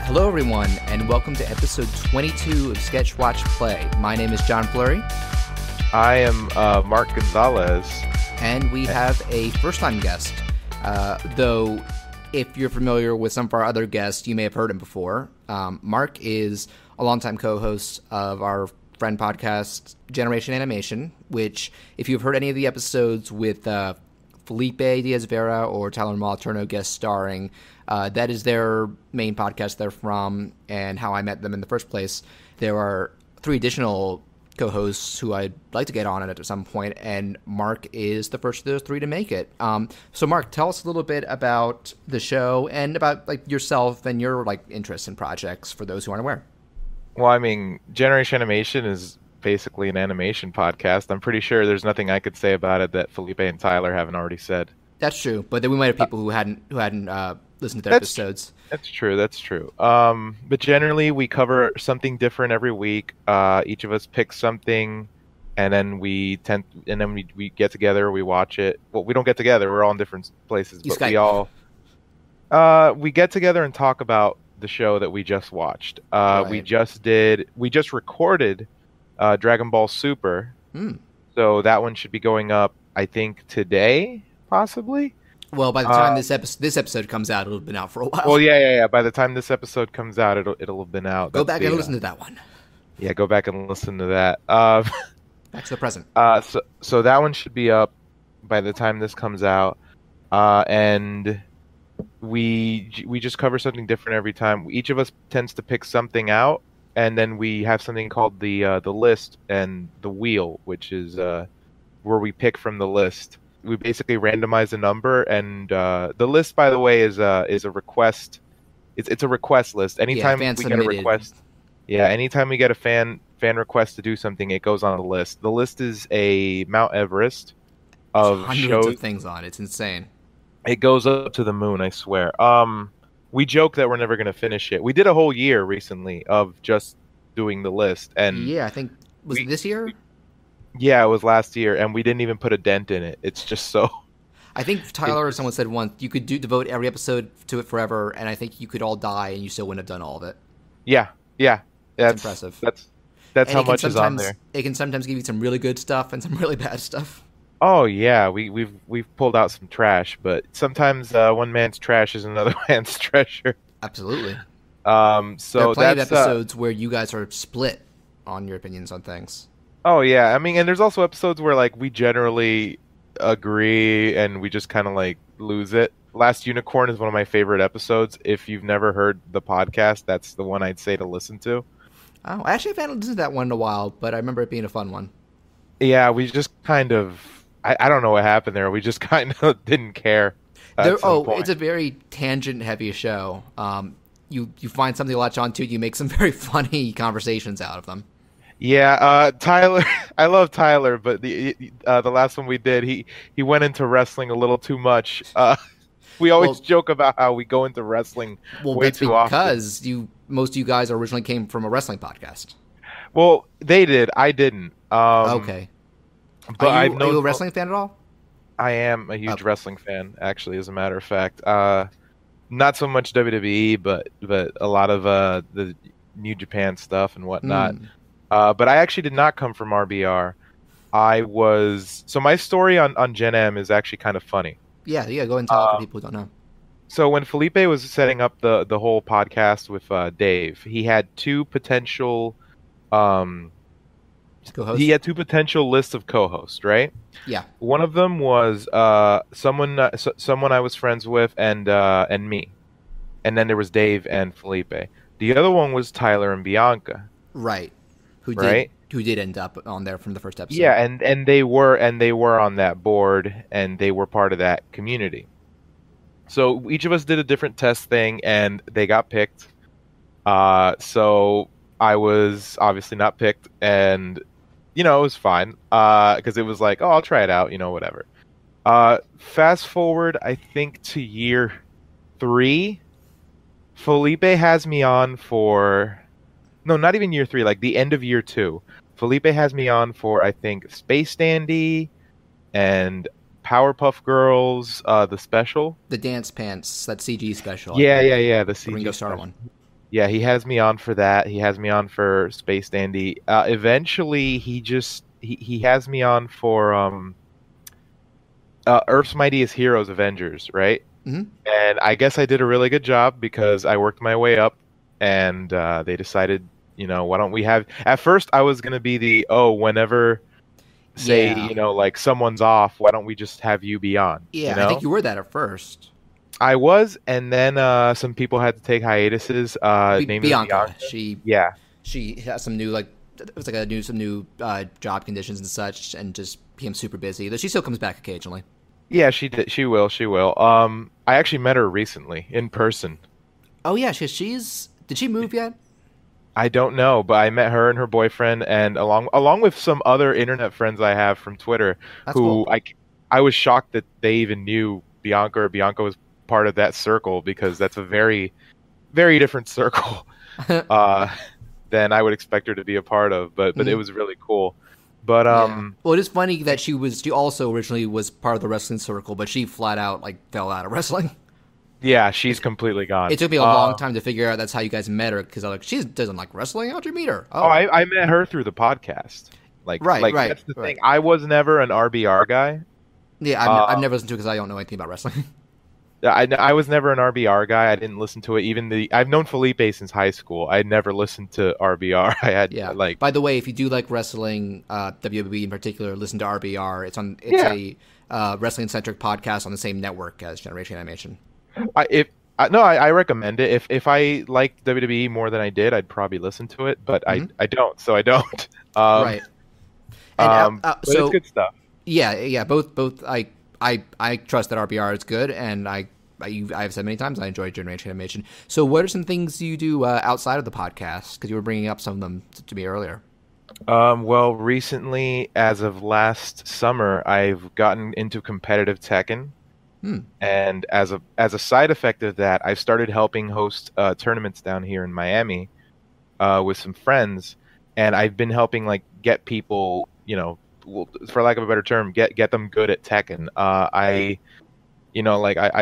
Hello, everyone, and welcome to episode 22 of Sketch, Watch, Play. My name is John Fleury. I am Marc Gonzalez. And we have a first-time guest, though if you're familiar with some of our other guests, you may have heard him before. Marc is a longtime co-host of our friend podcast, Generation Animation, which, if you've heard any of the episodes with Felipe Diaz-Vera or Tyler Moliterno guest starring, that is their main podcast they're from, and how I met them in the first place. There are 3 additional co-hosts who I'd like to get on it at some point, and Marc is the first of those 3 to make it. So Marc, tell us a little bit about the show and about yourself and your interests and projects for those who aren't aware. Well, I mean, Generation Animation is basically an animation podcast. I'm pretty sure there's nothing I could say about it that Felipe and Tyler haven't already said. That's true, but then we might have people who hadn't listened to their episodes. That's true. But generally, we cover something different every week. Each of us picks something, and then we get together. We watch it. Well, we don't get together. We're all in different places, but we get together and talk about the show that we just watched. Right. We just recorded Dragon Ball Super. So that one should be going up, I think, today, possibly. Well, by the time this episode comes out, it'll have been out for a while. Well, yeah. By the time this episode comes out, it'll have been out. Go back and listen to that one. Yeah, go back and listen to that. Back to the present. So that one should be up by the time this comes out, and we just cover something different every time. Each of us tends to pick something out, and then we have something called the list and the wheel, which is where we pick from the list. We basically randomize a number, and the list, by the way, is a request. It's a request list. Anytime we get a request, anytime we get a fan request to do something, it goes on the list. The list is a Mount Everest of hundreds of things on it. It's insane. It goes up to the moon, I swear. We joke that we're never going to finish it. We did a whole year recently of just doing the list, and I think it this year. Yeah, it was last year, and we didn't even put a dent in it. It's just so... I think Tyler or someone said once, you could devote every episode to it forever, and I think you could all die and you still wouldn't have done all of it. Yeah. That's impressive. That's how much is on there. It can sometimes give you some really good stuff and some really bad stuff. Oh, yeah, we've pulled out some trash, but sometimes one man's trash is another man's treasure. Absolutely. So there are plenty of episodes where you guys are split on your opinions on things. Oh, yeah. I mean, and there's also episodes where, we generally agree and we just kind of, lose it. Last Unicorn is one of my favorite episodes. If you've never heard the podcast, that's the one I'd say to listen to. Oh, I actually haven't listened to that one in a while, but I remember it being a fun one. Yeah, we just kind of... I don't know what happened there. We just kind of didn't care. It's a very tangent-heavy show. You find something to latch onto, you make some very funny conversations out of them. Yeah, Tyler. I love Tyler, but the last one we did, he went into wrestling a little too much. We always joke about how we go into wrestling way too often. Because most of you guys originally came from a wrestling podcast. Well, they did. I didn't. Okay. But are you a wrestling fan at all? I am a huge wrestling fan, actually. As a matter of fact, not so much WWE, but a lot of the New Japan stuff and whatnot. But I actually did not come from RBR. So my story on Gen M is actually kind of funny. Yeah, go ahead and tell it for people who don't know. So when Felipe was setting up the whole podcast with Dave, he had 2 potential co-hosts? He had 2 potential lists of co-hosts, right? Yeah. One of them was someone I was friends with and me. And then there was Dave and Felipe. The other one was Tyler and Bianca. Right. Who did end up on there from the first episode. Yeah, and they were on that board, and they were part of that community. So each of us did a different test thing, and they got picked. So I was obviously not picked, and it was fine because it was I'll try it out, whatever. Fast forward, I think, to year 3. Felipe has me on for... No, not even year 3, the end of year 2. Felipe has me on for, I think, Space Dandy and Powerpuff Girls, the special. The Dance Pants, that CG special. Yeah, the CG Ringo Starr special. one. Yeah, he has me on for that. He has me on for Space Dandy. Eventually, he has me on for Earth's Mightiest Heroes Avengers, right? Hmm. And I guess I did a really good job because I worked my way up, and they decided, why don't we have? At first, I was gonna be whenever, say, Yeah. like someone's off, why don't we just have you be on? Yeah, I think you were that at first. I was, and then some people had to take hiatuses. Namely Bianca, Bianca. Yeah, she has some new it was like some new job conditions and such, and just became super busy. Though she still comes back occasionally. yeah, she did. She will. She will. I actually met her recently in person. Oh yeah, she's did she move yet? I don't know, but I met her and her boyfriend, and along with some other internet friends I have from Twitter, That's who cool. I was shocked that they even knew Bianca, or Bianca was part of that circle, because that's a very, very different circle uh, than I would expect her to be a part of. But it was really cool. But Yeah. Well, it is funny that she also originally was part of the wrestling circle, but she flat out fell out of wrestling. yeah, she's completely gone. It took me a long time to figure out that's how you guys met her, because I was like, she doesn't like wrestling. How'd you meet her? Oh, I met her through the podcast. Right. That's the thing. I was never an RBR guy. Yeah, I've never listened to it because I don't know anything about wrestling. I was never an RBR guy. I didn't listen to it. I've known Felipe since high school. I never listened to RBR. I had By the way, if you do like wrestling, WWE in particular, listen to RBR. It's a wrestling centric podcast on the same network as Generation Animation. I recommend it. If I liked WWE more than I did, I'd probably listen to it. But I don't, so I don't. Right. And, but it's good stuff. Yeah. Both. I trust that RBR is good, and I've said many times I enjoy Generation Animation. So, what are some things you do outside of the podcast? Because you were bringing up some of them to me earlier. Well, recently, as of last summer, I've gotten into competitive Tekken. And as a side effect of that, I started helping host tournaments down here in Miami with some friends, and I've been helping get people, for lack of a better term, get them good at Tekken. I've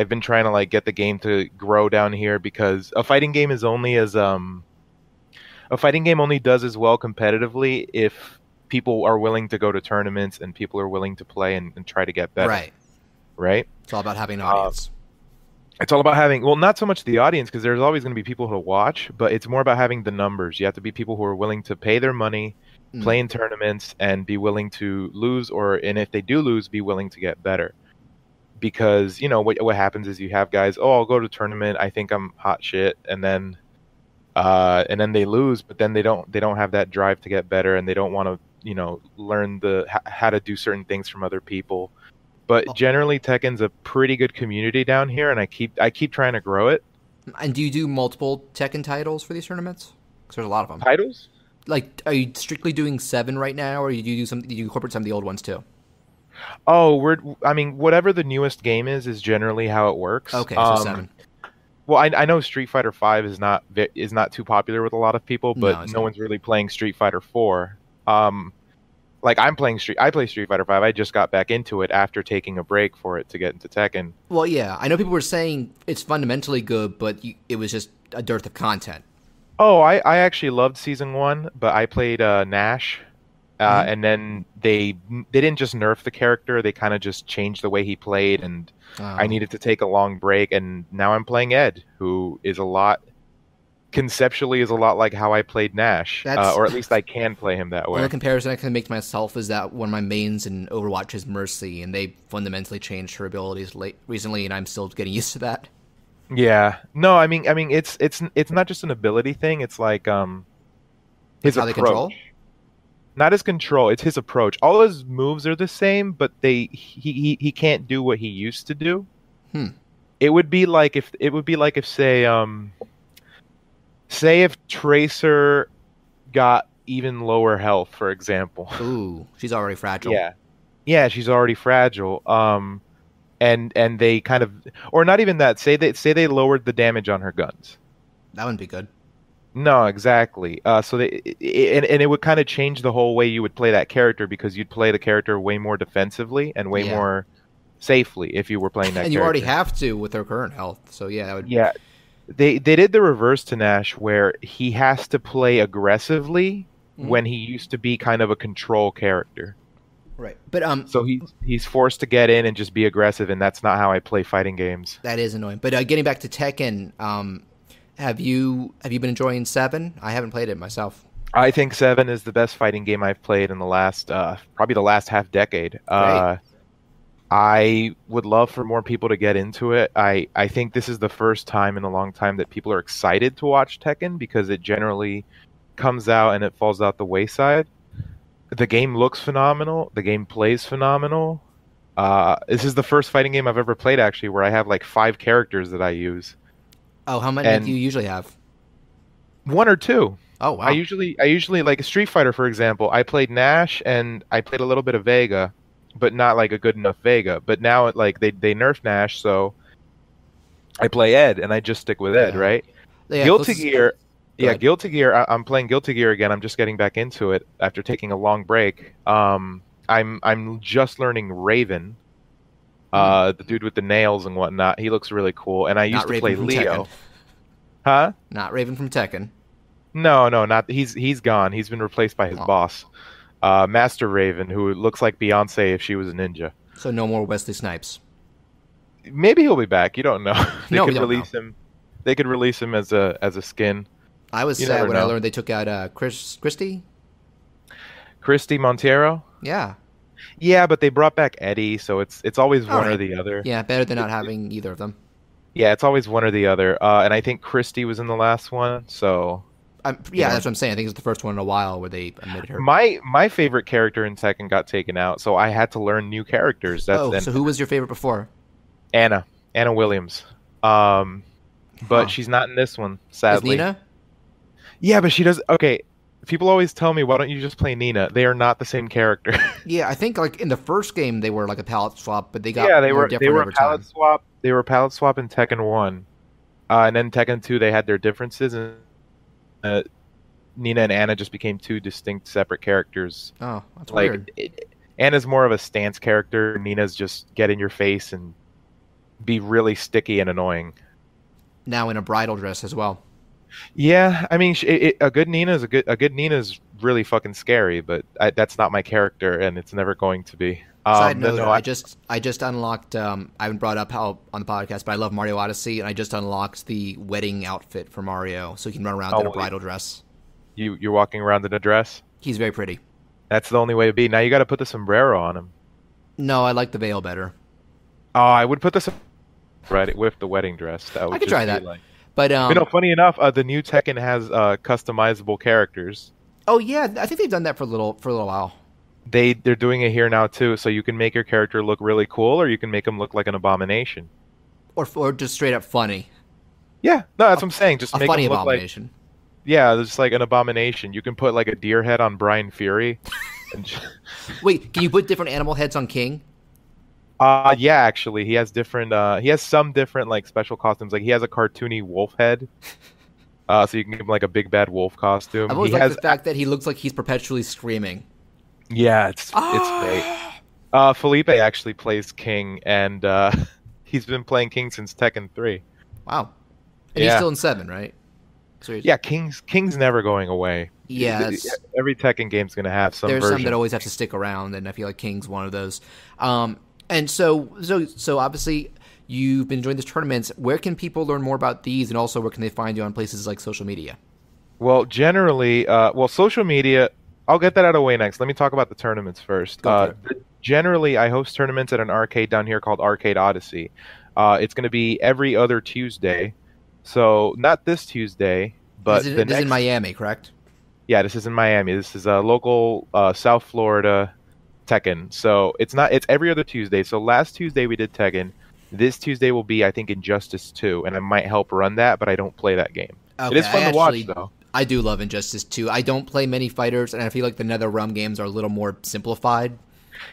been trying to get the game to grow down here, because a fighting game is only as a fighting game only does as well competitively if people are willing to go to tournaments and people are willing to play and try to get better. Right. It's all about having an audience. It's all about having, well, not so much the audience, because there's always going to be people to watch, but it's more about having the numbers. You have to be people who are willing to pay their money, play in tournaments, and be willing to lose, and if they do lose, be willing to get better. Because, what happens is you have guys, I'll go to tournament, I think I'm hot shit, and then they lose, but then they don't have that drive to get better, and they don't want to, learn how to do certain things from other people. But generally, Tekken's a pretty good community down here, and I keep trying to grow it. And do you do multiple Tekken titles for these tournaments? Because there's a lot of them. Titles? Are you strictly doing 7 right now, or do you incorporate some of the old ones too? Oh, whatever the newest game is generally how it works. Okay, so 7. Well, I know Street Fighter V is not too popular with a lot of people, but no one's really playing Street Fighter 4. I play Street Fighter V. I just got back into it after taking a break for it to get into Tekken. Well, yeah, I know people were saying it's fundamentally good, but it was just a dearth of content. Oh, I actually loved Season 1, but I played Nash, and then they didn't just nerf the character, they kind of just changed the way he played, and I needed to take a long break, and now I'm playing Ed, who is conceptually is a lot like how I played Nash, or at least I can play him that way. The only comparison I can make to myself is that one of my mains in Overwatch is Mercy, and they fundamentally changed her abilities recently, and I'm still getting used to that. Yeah, no, it's not just an ability thing. It's like his how approach. They control? Not his control. It's his approach. All his moves are the same, but he can't do what he used to do. It would be like if say if Tracer got even lower health, for example. Ooh, she's already fragile. Yeah, she's already fragile. And they kind of, or not even that. Say they lowered the damage on her guns. That wouldn't be good. No, exactly. So it would kind of change the whole way you would play that character, because you'd play the character way more defensively and way more safely if you were playing that. And you character. already have to with her current health. So yeah, that would. Yeah. They did the reverse to Nash, where he has to play aggressively Mhm. when he used to be kind of a control character. Right. But So he's forced to get in and just be aggressive, and that's not how I play fighting games. that is annoying. But getting back to Tekken, have you been enjoying 7? I haven't played it myself. I think 7 is the best fighting game I've played in the last probably the last half decade. Great. I would love for more people to get into it. I think this is the first time in a long time that people are excited to watch Tekken, because it generally comes out and it falls out the wayside. The game looks phenomenal. The game plays phenomenal. This is the first fighting game I've ever played, actually, where I have like 5 characters that I use. Oh, how many And do you usually have? 1 or 2. Oh, wow. I usually like Street Fighter, for example. I played Nash and I played a little bit of Vega, but not like a good enough Vega. But now like they nerfed Nash, so I play Ed, and I just stick with Ed, Yeah. right? Yeah, Guilty Gear. Go Yeah, ahead. Guilty Gear. I'm playing Guilty Gear again. I'm just getting back into it after taking a long break. I'm just learning Raven, the dude with the nails and whatnot. He looks really cool, and I used Not to Raven play from Leo. Tekken. Huh? Not Raven from Tekken. No, not he's gone. He's been replaced by his Oh. boss, Master Raven, who looks like Beyonce if she was a ninja. So no more Wesley Snipes. Maybe he'll be back. You don't know. They No, could we don't release him. They could release him as a skin. I was You sad never when I know. learned they took out Christie. Christy Montero. Yeah. Yeah, but they brought back Eddie, so it's always All one or right. the other. Yeah, better than not having either of them. Yeah, it's always one or the other. And I think Christy was in the last one. So Yeah, know. that's what I'm saying. I think it's the first one in a while where they admitted her. my favorite character in Tekken got taken out, so I had to learn new characters. And So who was your favorite before? Anna Williams. But Huh. she's not in this one, Is sadly. Nina? Yeah, but she does. Okay, people always tell me, why don't you just play Nina? They are not the same character. Yeah, I think like in the first game they were like a palette swap, but they got Yeah, they more were different over palette time. swap. They were palette swap in Tekken 1, and then Tekken 2 they had their differences, and Nina and Anna just became 2 distinct, separate characters. Oh, that's Like weird. Anna's more of a stance character. Nina's just get in your face and be really sticky and annoying. Now in a bridal dress as well. Yeah, I mean, a good Nina is a good Nina is really fucking scary, but that's not my character, and it's never going to be. Side note, no, I just unlocked. I haven't brought up how on the podcast, but I love Mario Odyssey, and I just unlocked the wedding outfit for Mario, so he can run around in a well, bridal dress. you're walking around in a dress. He's very pretty. That's the only way to be. Now you got to put the sombrero on him. No, I like the veil better. Oh, I would put this right with the wedding dress. That would I could just try be that. Like, But funny enough, the new Tekken has customizable characters. oh yeah, I think they've done that for a little while. They're doing it here now too, so you can make your character look really cool, or you can make him look like an abomination. Or just straight up funny. Yeah, no, that's what I'm saying. Just A make funny him look like abomination. just like an abomination. You can put like a deer head on Brian Fury. And Wait, can you put different animal heads on King? yeah, actually, he has different. He has some different like special costumes. Like he has a cartoony wolf head. So you can give him like a big bad wolf costume. I've always He liked has the fact that he looks like he's perpetually screaming. Yeah, it's great. Felipe actually plays King, and he's been playing King since Tekken 3. Wow. And he's Yeah. still in 7, right? So Yeah, King's never going away. Yeah, that's- Every Tekken game's gonna have some there's version. some that always have to stick around, and I feel like King's one of those. And so obviously you've been doing these tournaments. Where can people learn more about these, and also where can they find you on places like social media? Well, generally, social media. I'll get that out of the way next. Let me talk about the tournaments first. Go for Generally, I host tournaments at an arcade down here called Arcade Odyssey. It's going to be every other Tuesday. So not this Tuesday, but this the is next. in Miami, correct? Yeah, this is in Miami. This is a local South Florida Tekken. So it's every other Tuesday. So last Tuesday we did Tekken. This Tuesday will be, I think, Injustice 2, and I might help run that, but I don't play that game. Okay, It is fun to watch, though. I do love Injustice 2. I don't play many fighters, and I feel like the NetherRealm games are a little more simplified.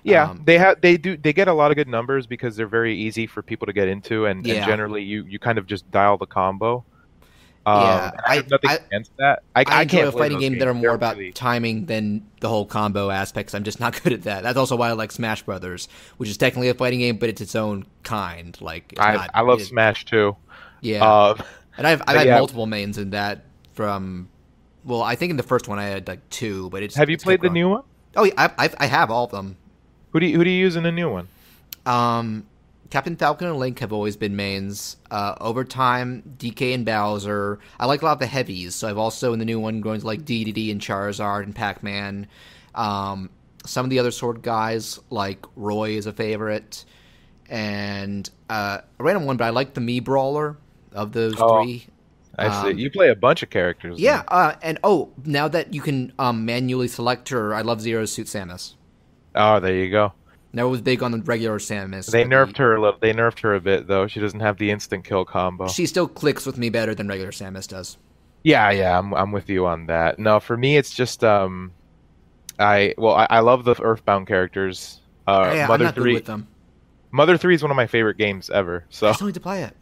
Yeah, they get a lot of good numbers because they're very easy for people to get into, and Yeah. generally you kind of just dial the combo. Yeah, I have nothing against that. I enjoy can't a play fighting those game games. that are more They're about really- timing than the whole combo aspects. I'm just not good at that. That's also why I like Smash Brothers, which is technically a fighting game, but it's its own kind. Like it's not, I love it- Smash too. Yeah, And I've But had yeah, multiple mains in that from. Well, I think in the first one I had like 2, but have you it's kept played the growing. new one? Oh yeah, I have all of them. Who do you use in the new one? Um, Captain Falcon and Link have always been mains. Over time, DK and Bowser. I like a lot of the heavies, so I've also in the new one going to like DDD and Charizard and Pac-Man. Some of the other sword guys like Roy is a favorite, and a random one, but I like the Mii Brawler of those Oh, 3. I see. You play a bunch of characters. Yeah, Then. and now that you can manually select her, I love Zero's suit Samus. Oh, there you go. Never was big on the regular Samus. They but nerfed her a little. They nerfed her a bit though. She doesn't have the instant kill combo. she still clicks with me better than regular Samus does. Yeah, I'm with you on that. No, for me it's just I love the Earthbound characters. Yeah, I'm Mother not good 3 with them. Mother 3 is one of my favorite games ever. I So still need to play it.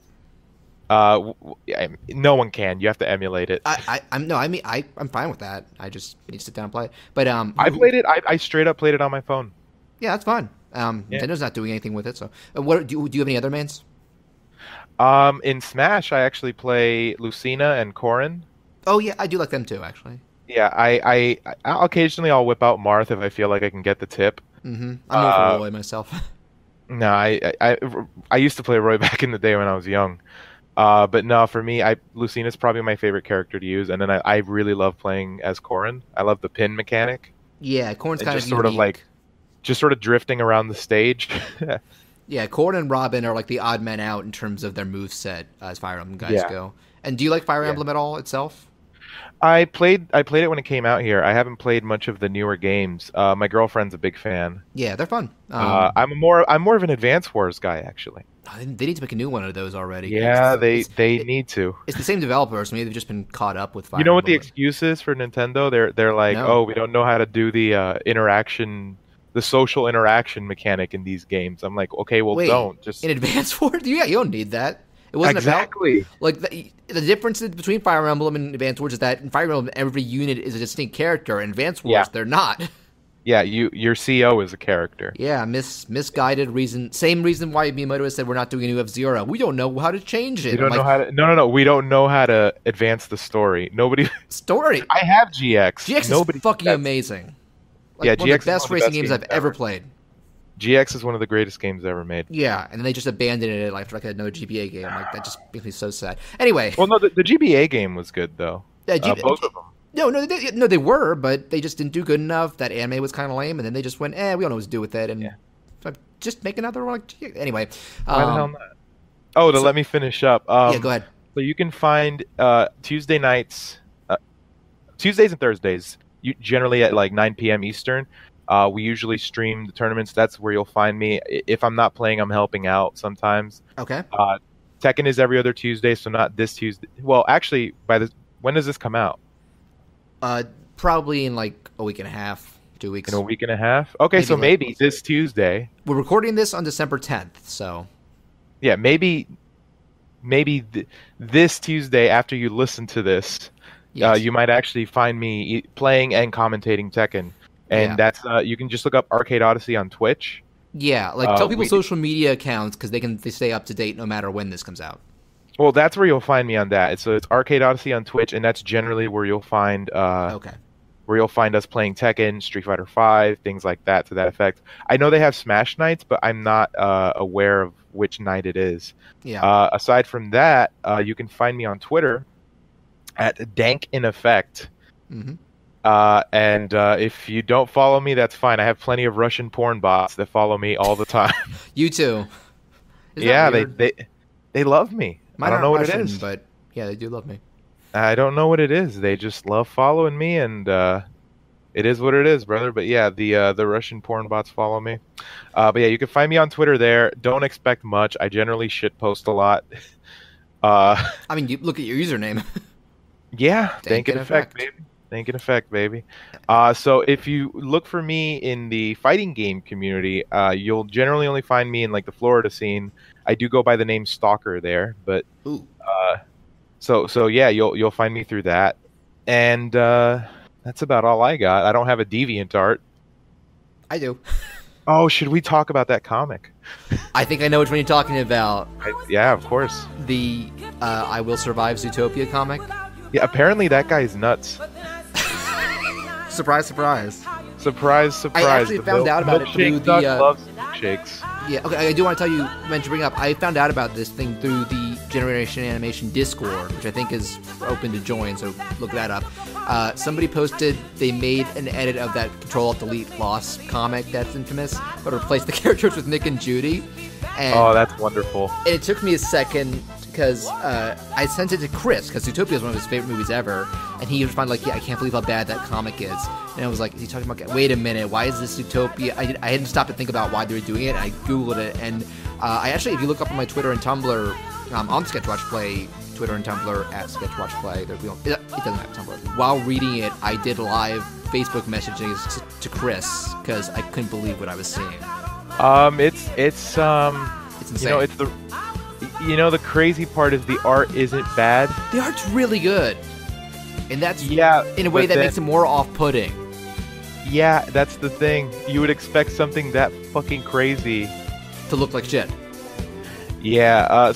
no one can. You have to emulate it. I'm fine with that. I just need to sit down and play it. But I played it. I straight up played it on my phone. yeah, that's fun. Yeah. Nintendo's not doing anything with it. So, what do you have any other mains? In Smash, I actually play Lucina and Corrin. Oh yeah, I do like them too, actually. Yeah, occasionally I'll whip out Marth if I feel like I can get the tip. I'm over Roy myself. No, I used to play Roy back in the day when I was young. But no, for me, Lucina's probably my favorite character to use, and then I really love playing as Corrin. I love the pin mechanic. Yeah, Corrin's And kind of just sort of unique. just sort of drifting around the stage. Yeah, Corrin and Robin are like the odd men out in terms of their move set as Fire Emblem guys Yeah. go. And do you like Fire Yeah. Emblem at all itself? I played it when it came out here. I haven't played much of the newer games. My girlfriend's a big fan. Yeah, they're fun. I'm more of an Advance Wars guy actually. They need to make a new one of those already. Yeah, It's- they need to. It's the same developers. Maybe they've just been caught up with Fire You know what the Emblem. excuse is for Nintendo? They're like, No. oh, we don't know how to do the interaction, the social interaction mechanic in these games. I'm like, okay, well, Wait, don't just in Advance Wars? Yeah, you don't need that. It wasn't exactly. about like the difference between Fire Emblem and Advance Wars is that in Fire Emblem every unit is a distinct character. In Advance Wars, Yeah. they're not. Yeah, your CO is a character. Yeah, misguided reason. Same reason why Miyamoto has said we're not doing a new F-Zero. We don't know how to change it. We don't I'm know like, how to. No. We don't know how to advance the story. Nobody. story. I have GX. GX Nobody. is fucking that's- amazing. Yeah, One GX of the best is one of the racing best games I've games ever ever. played. GX is one of the greatest games ever made. Yeah, and then they just abandoned it like for like another GBA game. Like that just makes me so sad. Anyway, Well, no, the GBA game was good though. Both of them. no, they were, but they just didn't do good enough. That anime was kind of lame, and then they just went, we don't know what to do with it, and Yeah. so just make another one. Anyway, Why the hell not? Oh, let me finish up. yeah, go ahead. So you can find Tuesday nights, Tuesdays and Thursdays, generally at like 9 p.m. Eastern. We usually stream the tournaments. That's where you'll find me. If I'm not playing, I'm helping out sometimes. Okay. Tekken is every other Tuesday, so not this Tuesday. Well, actually, when does this come out? Probably in like a week and a half, 2 weeks. In a week and a half? Okay, Maybe so less. maybe this Tuesday. We're recording this on December 10th, so Yeah, maybe this Tuesday after you listen to this, yes. you might actually find me playing and commentating Tekken. And Yeah. that's you can just look up Arcade Odyssey on Twitch. Yeah, like tell people we- social media accounts because they stay up to date no matter when this comes out. Well, that's where you'll find me on that. So it's Arcade Odyssey on Twitch, and that's generally where you'll find Okay. us playing Tekken, Street Fighter V, things like that to that effect. I know they have Smash nights, but I'm not aware of which night it is. Yeah. Aside from that, you can find me on Twitter at Dank in Effect. hmm And if you don't follow me, that's fine. I have plenty of Russian porn bots that follow me all the time. You too. Isn't Yeah, that weird? they love me. Mine I don't aren't know what Russian, it is. but yeah, they do love me. I don't know what it is. They just love following me, and it is what it is, brother. But yeah, the Russian porn bots follow me. But yeah, you can find me on Twitter there. Don't expect much. I generally shit post a lot. I mean, you look at your username. Yeah, Dank Dank in in effect, effect. baby. Dank in effect, baby. So if you look for me in the fighting game community, you'll generally only find me in like the Florida scene. I do go by the name Stalker there, but Ooh. so yeah, you'll find me through that, and that's about all I got. I don't have a DeviantArt. I do. Oh, should we talk about that comic? I think I know which one you're talking about. Yeah, of course. The I Will Survive Zootopia comic. Yeah, apparently that guy's nuts. Surprise, surprise. Surprise, surprise. I actually found out about it through the... loves milkshakes. Yeah, okay, I do want to tell you, meant to bring up, I found out about this thing through the Generation Animation Discord, which I think is open to join, so look that up. Somebody posted they made an edit of that Control-Alt-Delete Lost comic that's infamous, but replaced the characters with Nick and Judy. And oh, that's wonderful. And it took me a second, because I sent it to Chris, because Zootopia is one of his favorite movies ever, and he responded like, yeah, I can't believe how bad that comic is. And I was like, is he talking about, wait a minute, why is this Zootopia? I hadn't stopped to think about why they were doing it, and I Googled it, and I actually, if you look up on my Twitter and Tumblr, on Sketchwatch Play, Twitter and Tumblr, at Sketchwatch Play, it doesn't have Tumblr. While reading it, I did live Facebook messages to Chris, because I couldn't believe what I was seeing. It's insane. The crazy part is the art isn't bad. The art's really good. And that's in a way that makes it more off-putting. Yeah, that's the thing. You would expect something that fucking crazy to look like shit. Yeah,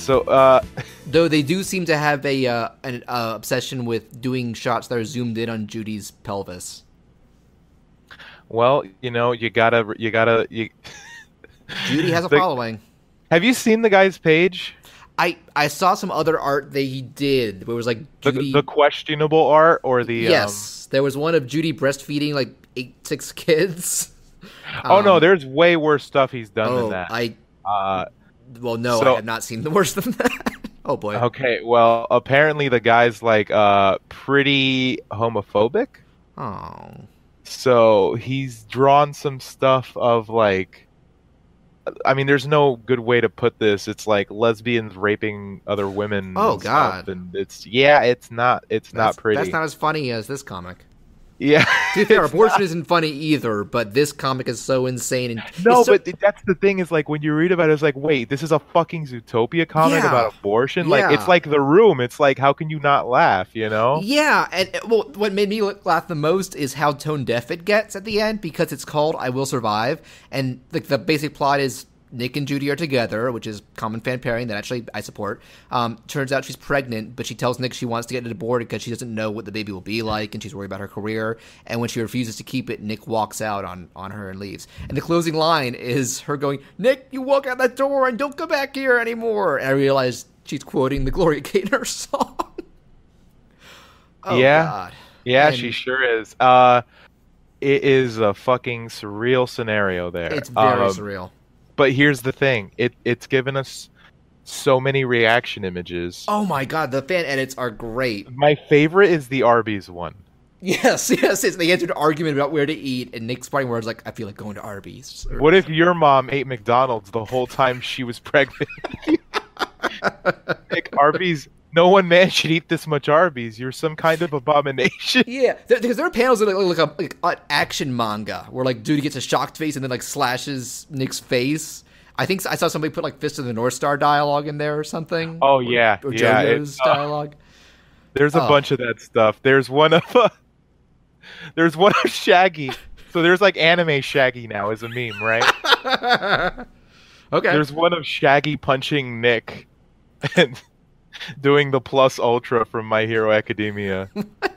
though they do seem to have an obsession with doing shots that are zoomed in on Judy's pelvis. Well, you gotta Judy has a following. Have you seen the guy's page? I saw some other art that he did where it was like Judy... the questionable art or the yes, there was one of Judy breastfeeding like 6 kids. Oh no, there's way worse stuff he's done than that. I have not seen the worse than that. Oh boy. Okay, well apparently the guy's like pretty homophobic. Oh. So he's drawn some stuff of like, I mean, there's no good way to put this. It's like lesbians raping other women. Oh God! And it's not pretty. That's not as funny as this comic. Yeah. To be fair, abortion isn't funny either, but this comic is so insane. And but that's the thing is like when you read about it, it's like, wait, this is a fucking Zootopia comic about abortion? Yeah. Like, it's like The Room. It's like, how can you not laugh, Yeah, and what made me laugh the most is how tone deaf it gets at the end, because it's called I Will Survive, and like the basic plot is Nick and Judy are together, which is common fan pairing that actually I support. Turns out she's pregnant, but she tells Nick she wants to get it aborted because she doesn't know what the baby will be like, and she's worried about her career. And when she refuses to keep it, Nick walks out on her and leaves. And the closing line is her going, "Nick, you walk out that door and don't come back here anymore." And I realized she's quoting the Gloria Gaynor song. Oh, yeah. God. Yeah, and she sure is. It is a fucking surreal scenario there. It's very surreal. But here's the thing. It's given us so many reaction images. Oh my God, the fan edits are great. My favorite is the Arby's one. Yes. They answered an argument about where to eat, and Nick's parting words like, "I feel like going to Arby's." What if your mom ate McDonald's the whole time she was pregnant? Like, Arby's... No one man should eat this much Arby's. You're some kind of abomination. Yeah, because there are panels that look like an action manga where like Judy gets a shocked face and then like slashes Nick's face. I think I saw somebody put like Fist of the North Star dialogue in there or something. Oh yeah, or JoJo's dialogue. There's a bunch of that stuff. There's one of Shaggy. So there's like anime Shaggy now as a meme, right? Okay. There's one of Shaggy punching Nick and doing the plus ultra from My Hero Academia. What?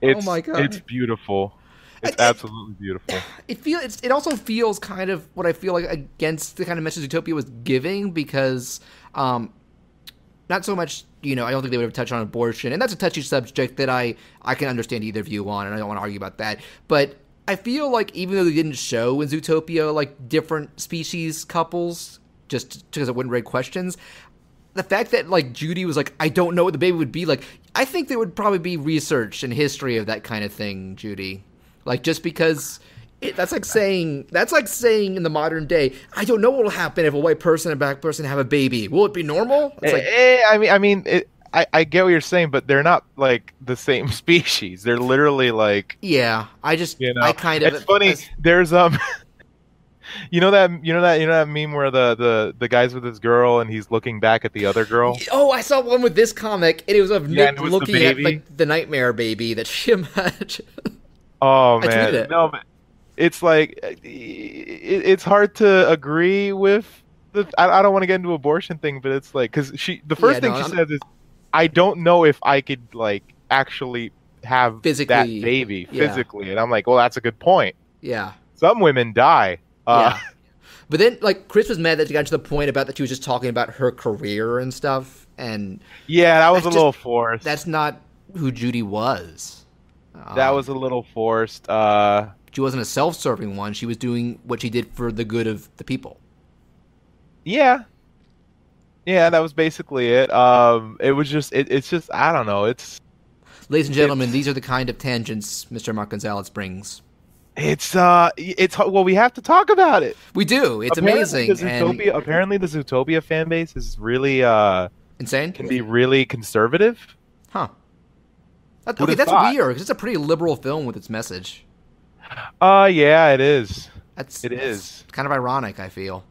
Oh my God. It's beautiful. It's absolutely beautiful. It also feels kind of what I feel like against the kind of message Zootopia was giving, because not so much, I don't think they would have touched on abortion, and that's a touchy subject that I can understand either view on, and I don't want to argue about that. But I feel like even though they didn't show in Zootopia like different species couples, just because it wouldn't raise questions, the fact that like Judy was like, "I don't know what the baby would be like," I think there would probably be research and history of that kind of thing, Judy. Like, just because that's like saying in the modern day, "I don't know what will happen if a white person and a black person have a baby. Will it be normal?" It's like, I get what you're saying, but they're not like the same species. They're literally like, yeah. I kind of. It's funny. There's You know that meme where the guy's with his girl and he's looking back at the other girl? Oh, I saw one with this comic, and it was of Nick looking at like the nightmare baby that she imagined. Oh man, no, it's like it's hard to agree with the. I don't want to get into abortion thing, but it's like because the first thing she says is, "I don't know if I could like actually have physically that baby physically," and I'm like, "Well, that's a good point." Yeah, some women die. Yeah. But then, like, Chris was mad that she got to the point about that she was just talking about her career and stuff, and yeah, that was a little forced. That's not who Judy was. That was a little forced. She wasn't a self-serving one. She was doing what she did for the good of the people. Yeah, that was basically it. It was just, it's just, I don't know. Ladies and gentlemen, these are the kind of tangents Mr. Marc Gonzalez brings. It's well, we have to talk about it. We do. It's amazing. Apparently, the Zootopia fan base is really insane. Can be really conservative. Huh. Okay, that's weird because it's a pretty liberal film with its message. Yeah, it is. It is kind of ironic, I feel.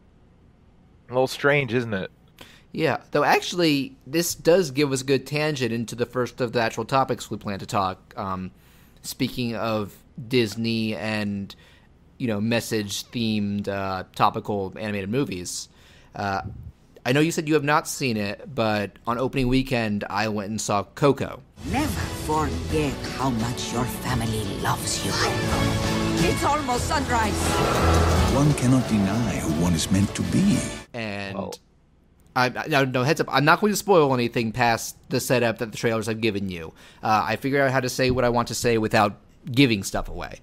A little strange, isn't it? Yeah, though actually, this does give us a good tangent into the first of the actual topics we plan to talk. Speaking of Disney and, message-themed topical animated movies. I know you said you have not seen it, but on opening weekend, I went and saw Coco. Never forget how much your family loves you. It's almost sunrise. One cannot deny who one is meant to be. And no, heads up, I'm not going to spoil anything past the setup that the trailers have given you. I figured out how to say what I want to say without giving stuff away.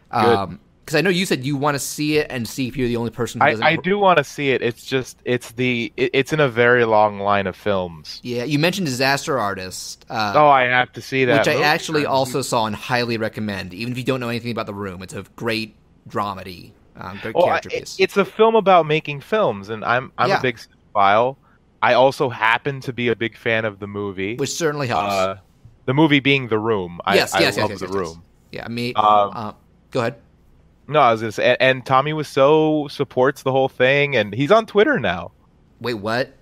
Because I know you said you want to see it and see if you're the only person who doesn't. I do want to see it. It's just it's in a very long line of films. Yeah, you mentioned Disaster Artist. I have to see that. Which I actually also saw and highly recommend. Even if you don't know anything about The Room, it's a great dramedy, great character piece. It's a film about making films, and I'm a big cinephile. I also happen to be a big fan of the movie, which certainly helps. The movie being The Room. I love The Room. Yeah, go ahead. No, I was going to say, and Tommy Wiseau supports the whole thing, and he's on Twitter now. Wait, what?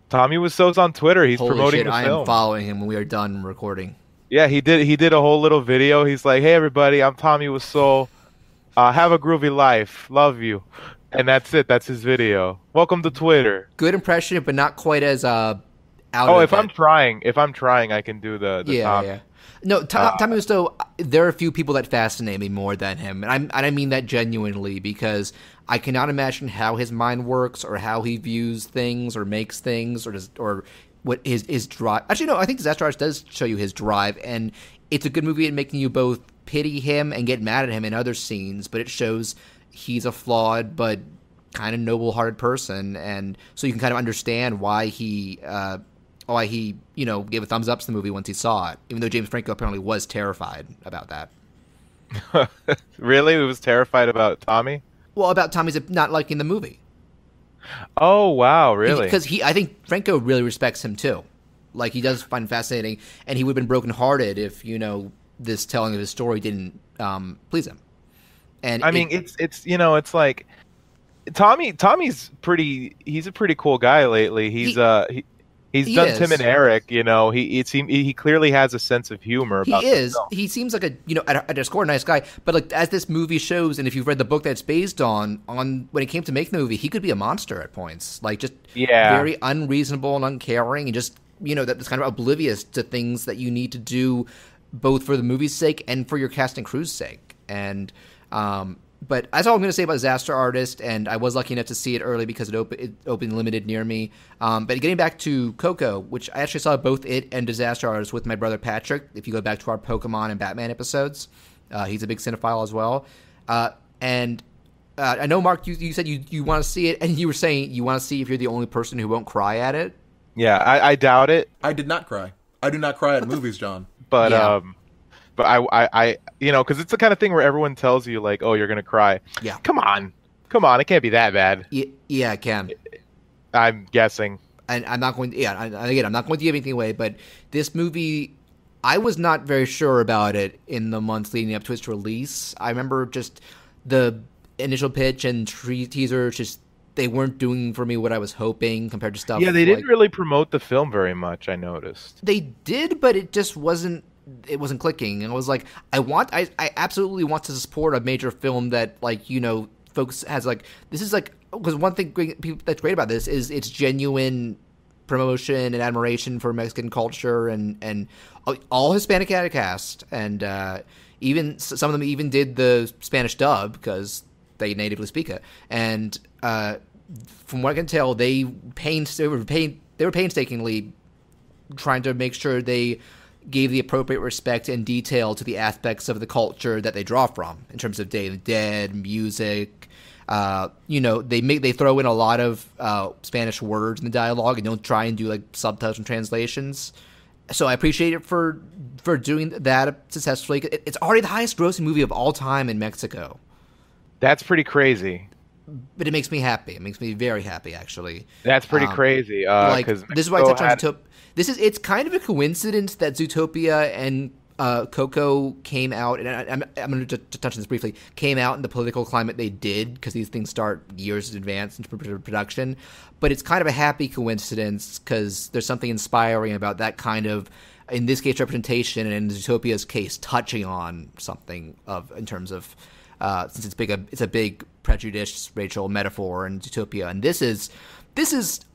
Tommy Wiseau's on Twitter. He's Holy promoting shit, the I film. am following him when we are done recording. Yeah, he did a whole little video. He's like, "Hey everybody, I'm Tommy Wiseau. Have a groovy life. Love you." And that's it. That's his video. Welcome to Twitter. Good impression, but not quite as out. If I'm trying, I can do the Tommy. Yeah. No, Tommy Wiseau, there are a few people that fascinate me more than him, and I mean that genuinely because I cannot imagine how his mind works or how he views things or makes things or what his drive. Actually, no, I think Disaster Artist does show you his drive, and it's a good movie at making you both pity him and get mad at him in other scenes, but it shows he's a flawed but kind of noble-hearted person, and so you can kind of understand why he gave a thumbs up to the movie once he saw it, even though James Franco apparently was terrified about that. Really? He was terrified about Tommy? Well, about Tommy's not liking the movie. Oh, wow, really? Because I think Franco really respects him, too. Like, he does find it fascinating, and he would have been brokenhearted if, this telling of his story didn't please him. And I mean, it's like Tommy's he's a pretty cool guy lately. He's done Tim and Eric, he clearly has a sense of humor about himself. He seems like at a score nice guy, but like as this movie shows, and if you've read the book that's based on when it came to making the movie, he could be a monster at points. Like just very unreasonable and uncaring and just, that's kind of oblivious to things that you need to do both for the movie's sake and for your cast and crew's sake. And but that's all I'm going to say about Disaster Artist, and I was lucky enough to see it early because it opened limited near me. But getting back to Coco, which I actually saw both it and Disaster Artist with my brother Patrick, if you go back to our Pokemon and Batman episodes. He's a big cinephile as well. And I know, Mark, you said you want to see it, and you were saying you want to see if you're the only person who won't cry at it. Yeah, I doubt it. I did not cry. I do not cry at movies, John. But I because it's the kind of thing where everyone tells you like, oh, you're gonna cry. Yeah. Come on, it can't be that bad. Yeah, it can. I'm guessing. And I'm not going. I'm not going to give anything away. But this movie, I was not very sure about it in the months leading up to its release. I remember just the initial pitch and teaser. Just they weren't doing for me what I was hoping compared to stuff. Yeah, they didn't really promote the film very much. I noticed they did, but it just wasn't it wasn't clicking. And I was like, I absolutely want to support a major film that, like, focus has, like, this is like, because one thing that's great about this is it's genuine promotion and admiration for Mexican culture and all Hispanic cast, and even some of them even did the Spanish dub because they natively speak it. And from what I can tell, they were painstakingly trying to make sure they gave the appropriate respect and detail to the aspects of the culture that they draw from in terms of Day of the Dead, music. They throw in a lot of Spanish words in the dialogue and don't try and do like subtitles and translations. So I appreciate it for doing that successfully. It's already the highest grossing movie of all time in Mexico. That's pretty crazy. But it makes me happy. It makes me very happy, actually. That's pretty crazy. This is why I touched on Zootopia. It's kind of a coincidence that Zootopia and Coco came out, and I'm going to touch on this briefly, came out in the political climate they did, because these things start years in advance into production. But it's kind of a happy coincidence, because there's something inspiring about that kind of, in this case, representation, and in Zootopia's case, touching on something in terms of, since it's a big prejudice, racial metaphor in Zootopia, and this is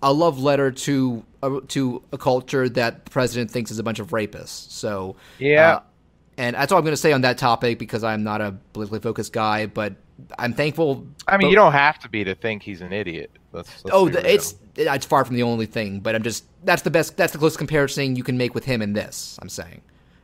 a love letter to a culture that the president thinks is a bunch of rapists. So yeah, and that's all I'm going to say on that topic, because I'm not a politically focused guy, but I'm thankful. I mean, you don't have to be to think he's an idiot. It's far from the only thing, but that's the closest comparison you can make with him in this. I'm saying,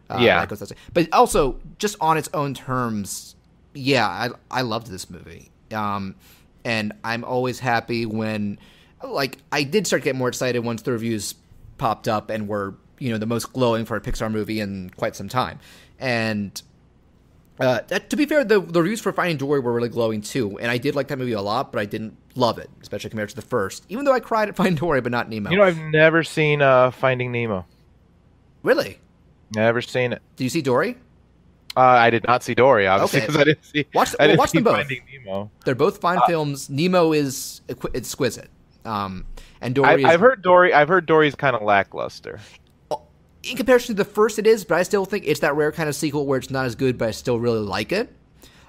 but also just on its own terms, yeah, I loved this movie, and I'm always happy when. Like, I did start to get more excited once the reviews popped up and were, the most glowing for a Pixar movie in quite some time. And to be fair, the reviews for Finding Dory were really glowing too. And I did like that movie a lot, but I didn't love it, especially compared to the first. Even though I cried at Finding Dory, but not Nemo. I've never seen Finding Nemo. Really? Never seen it. Did you see Dory? I did not see Dory, obviously, because I didn't see. Watch them both. Finding Nemo. They're both fine films. Nemo is exquisite. And Dory. I've heard Dory's kind of lackluster. In comparison to the first, it is, but I still think it's that rare kind of sequel where it's not as good, but I still really like it.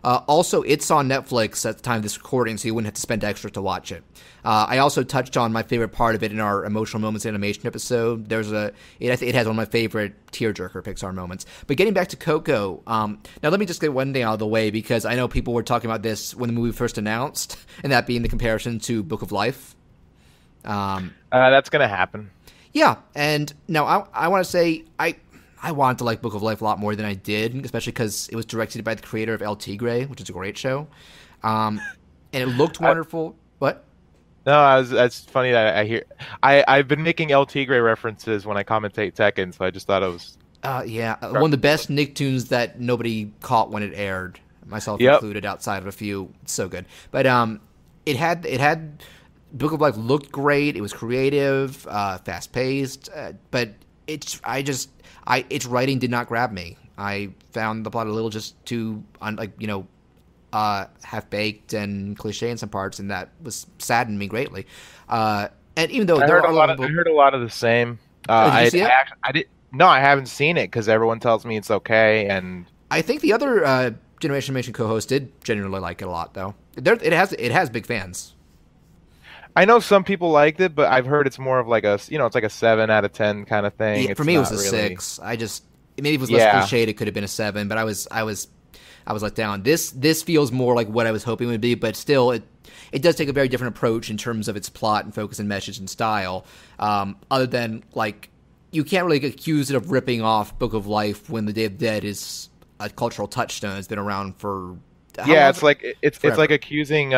Also, it's on Netflix at the time of this recording, so you wouldn't have to spend extra to watch it. I also touched on my favorite part of it in our Emotional Moments animation episode. It has one of my favorite tearjerker Pixar moments. But getting back to Coco, now let me just get one thing out of the way, because I know people were talking about this when the movie first announced, and that being the comparison to Book of Life. That's gonna happen. Yeah, and now I want to say I wanted to like Book of Life a lot more than I did, especially because it was directed by the creator of El Tigre, which is a great show, and it looked wonderful. What? No, that's funny that I hear. I've been making El Tigre references when I commentate Tekken, so I just thought it was. One of the best Nicktoons that nobody caught when it aired, myself included, outside of a few. It's so good, but it had. Book of Life looked great. It was creative, fast-paced, but its writing did not grab me. I found the plot a little just too, half-baked and cliche in some parts, and that was saddened me greatly. And even though I heard a lot of the same. Did you see it? No, I haven't seen it because everyone tells me it's okay, and I think the other Generation Animation co-host did genuinely like it a lot, though. It has big fans. I know some people liked it, but I've heard it's more of like it's like a 7 out of 10 kind of thing. Yeah, for me, it was a 6. Maybe it was less cliched. It could have been a 7, but I was let down. This feels more like what I was hoping it would be, but still, it does take a very different approach in terms of its plot and focus and message and style. Other than you can't really accuse it of ripping off Book of Life when The Day of the Dead is a cultural touchstone. It's been around for. It's like accusing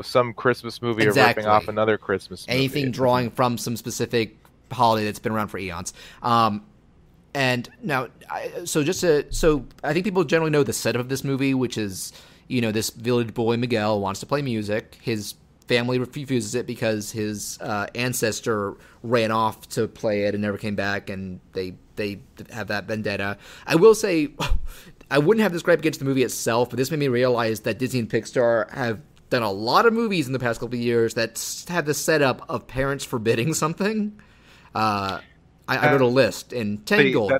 some Christmas movie of ripping off another Christmas movie. Anything drawing from some specific holiday that's been around for eons. And now, so I think people generally know the setup of this movie, which is this village boy Miguel wants to play music. His family refuses it because his ancestor ran off to play it and never came back, and they have that vendetta. I will say. I wouldn't have this gripe against the movie itself, but this made me realize that Disney and Pixar have done a lot of movies in the past couple of years that have the setup of parents forbidding something. I I wrote a list. And Tangled.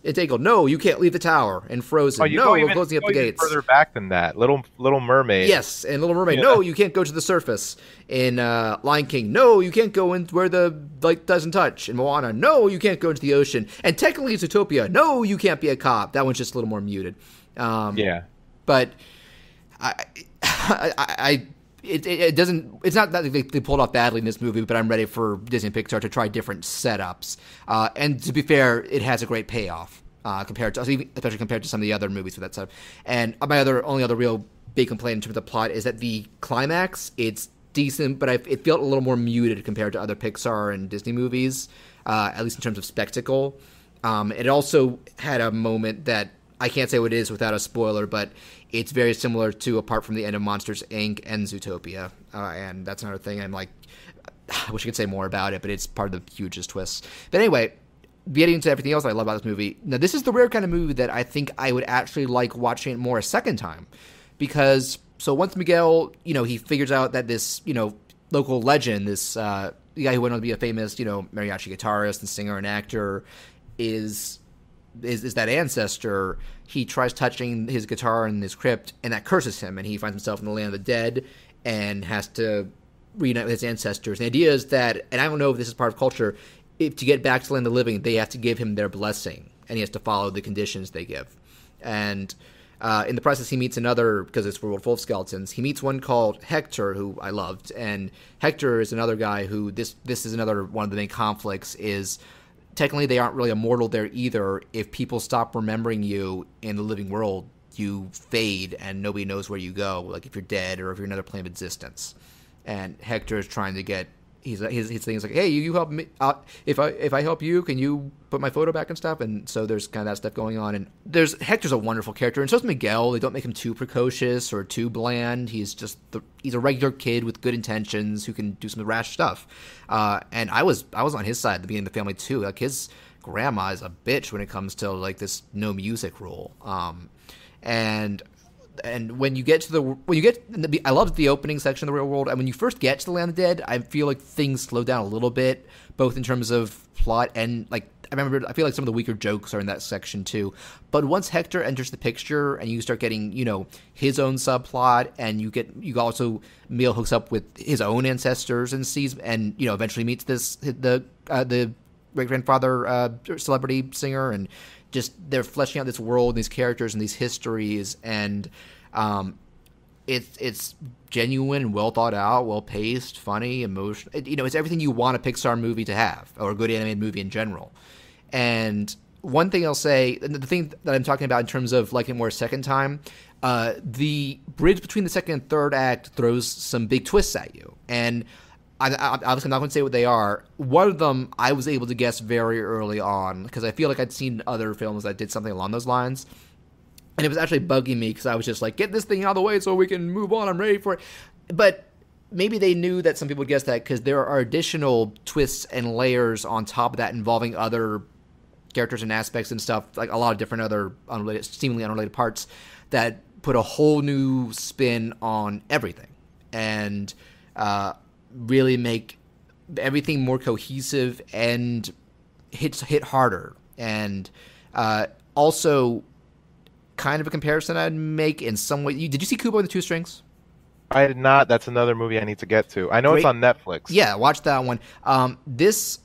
It's Tangled. No, you can't leave the tower. And Frozen. Oh, you no, go we're even, closing up the gates. Further back than that. Little Mermaid. Yes, and Little Mermaid. No, you can't go to the surface. In Lion King. No, you can't go in where the light doesn't touch. In Moana. No, you can't go into the ocean. And technically, Zootopia. No, you can't be a cop. That one's just a little more muted. Yeah. But it doesn't. It's not that they pulled off badly in this movie, but I'm ready for Disney and Pixar to try different setups. And to be fair, it has a great payoff especially compared to some of the other movies for that stuff. And my only other real big complaint in terms of the plot is that the climax, it's decent, but it felt a little more muted compared to other Pixar and Disney movies, at least in terms of spectacle. It also had a moment that I can't say what it is without a spoiler, but it's very similar to Apart from the End of Monsters, Inc. and Zootopia. And that's another thing I'm like, I wish I could say more about it, but it's part of the hugest twists. But anyway, getting into everything else I love about this movie. Now, this is the rare kind of movie that I think I would actually like watching it more a second time. Because, so once Miguel, he figures out that this, local legend, this the guy who went on to be a famous, mariachi guitarist and singer and actor, is that ancestor. He tries touching his guitar in his crypt, and that curses him, and he finds himself in the land of the dead and has to reunite with his ancestors. And the idea is that, and I don't know if this is part of culture, if to get back to the land of the living, they have to give him their blessing, and he has to follow the conditions they give. And in the process, he meets another, because it's a world full of skeletons, he meets one called Hector, who I loved. And Hector is another guy who, this is another one of the main conflicts, is technically they aren't really immortal there either. If people stop remembering you in the living world, you fade and nobody knows where you go, like if you're dead or if you're another plane of existence. And Hector is trying to get, his thing is like, hey, you help me, if I help you, can you put my photo back and stuff? And so there's kind of that stuff going on. And Hector's a wonderful character, and so is Miguel. They don't make him too precocious or too bland. He's a regular kid with good intentions who can do some rash stuff. And I was on his side at the beginning of the family too. Like, his grandma is a bitch when it comes to like this no music rule. And when you get I love the opening section of the real world. And when you first get to the land of the dead, I feel like things slow down a little bit, both in terms of plot and like, I feel like some of the weaker jokes are in that section too. But once Hector enters the picture and you start getting, his own subplot, and you also Miguel hooks up with his own ancestors and sees, and, eventually meets the great grandfather celebrity singer, and just they're fleshing out this world and these characters and these histories, and it's genuine and well thought out, well paced, funny, emotional. It's everything you want a Pixar movie to have, or a good animated movie in general. And one thing I'll say, and the thing that I'm talking about in terms of liking it more a second time, the bridge between the second and third act throws some big twists at you, and obviously I'm not going to say what they are. One of them I was able to guess very early on, because I feel like I'd seen other films that did something along those lines. And it was actually bugging me, because I was just like, get this thing out of the way so we can move on. I'm ready for it. But maybe they knew that some people would guess that, because there are additional twists and layers on top of that involving other characters and aspects and stuff, like a lot of different other seemingly unrelated parts that put a whole new spin on everything. And really make everything more cohesive and hit harder. And also, kind of a comparison I'd make in some way. Did you see Kubo and the Two Strings? I did not. That's another movie I need to get to. I know it's on Netflix. Yeah, watch that one. This,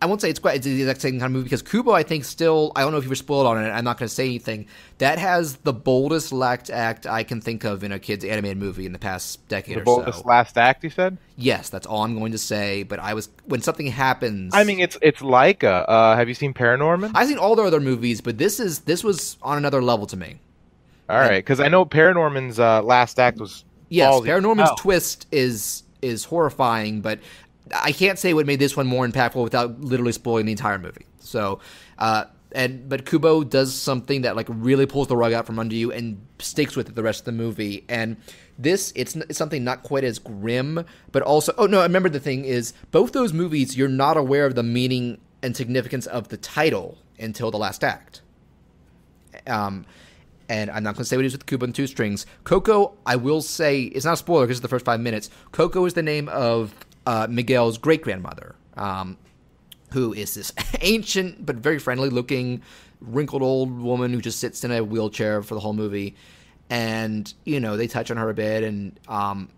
I won't say it's the exact same kind of movie, because Kubo, I think, still, I don't know if you were spoiled on it, I'm not going to say anything. That has the boldest last act I can think of in a kid's animated movie in the past decade or so. The boldest last act, you said? Yes, that's all I'm going to say, but when something happens... I mean, it's Leica. Have you seen Paranorman? I've seen all their other movies, but this was on another level to me. All right, because I know Paranorman's last act was... Yes, Paranorman's twist is horrifying, but I can't say what made this one more impactful without literally spoiling the entire movie. So, but Kubo does something that like really pulls the rug out from under you and sticks with it the rest of the movie. And this, it's something not quite as grim, but also, I remember the thing is, both those movies, you're not aware of the meaning and significance of the title until the last act. And I'm not going to say what it is with Kubo and Two Strings. Coco, I will say, it's not a spoiler because it's the first 5 minutes. Coco is the name of Miguel's great-grandmother, who is this ancient but very friendly-looking, wrinkled old woman who just sits in a wheelchair for the whole movie. And, they touch on her a bit, and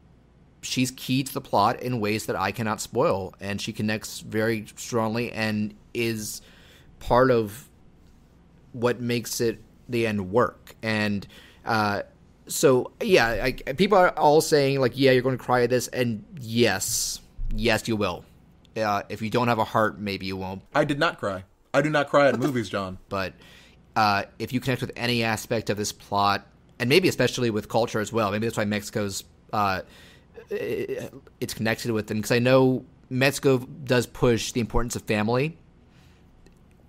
she's key to the plot in ways that I cannot spoil. And she connects very strongly and is part of what makes the end work. And so, yeah, people are all saying, like, yeah, you're going to cry at this. And yes, you will. If you don't have a heart, maybe you won't. I did not cry. I do not cry at movies, John. But if you connect with any aspect of this plot, and maybe especially with culture as well, maybe that's why Mexico's it's connected with them, because I know Mexico does push the importance of family,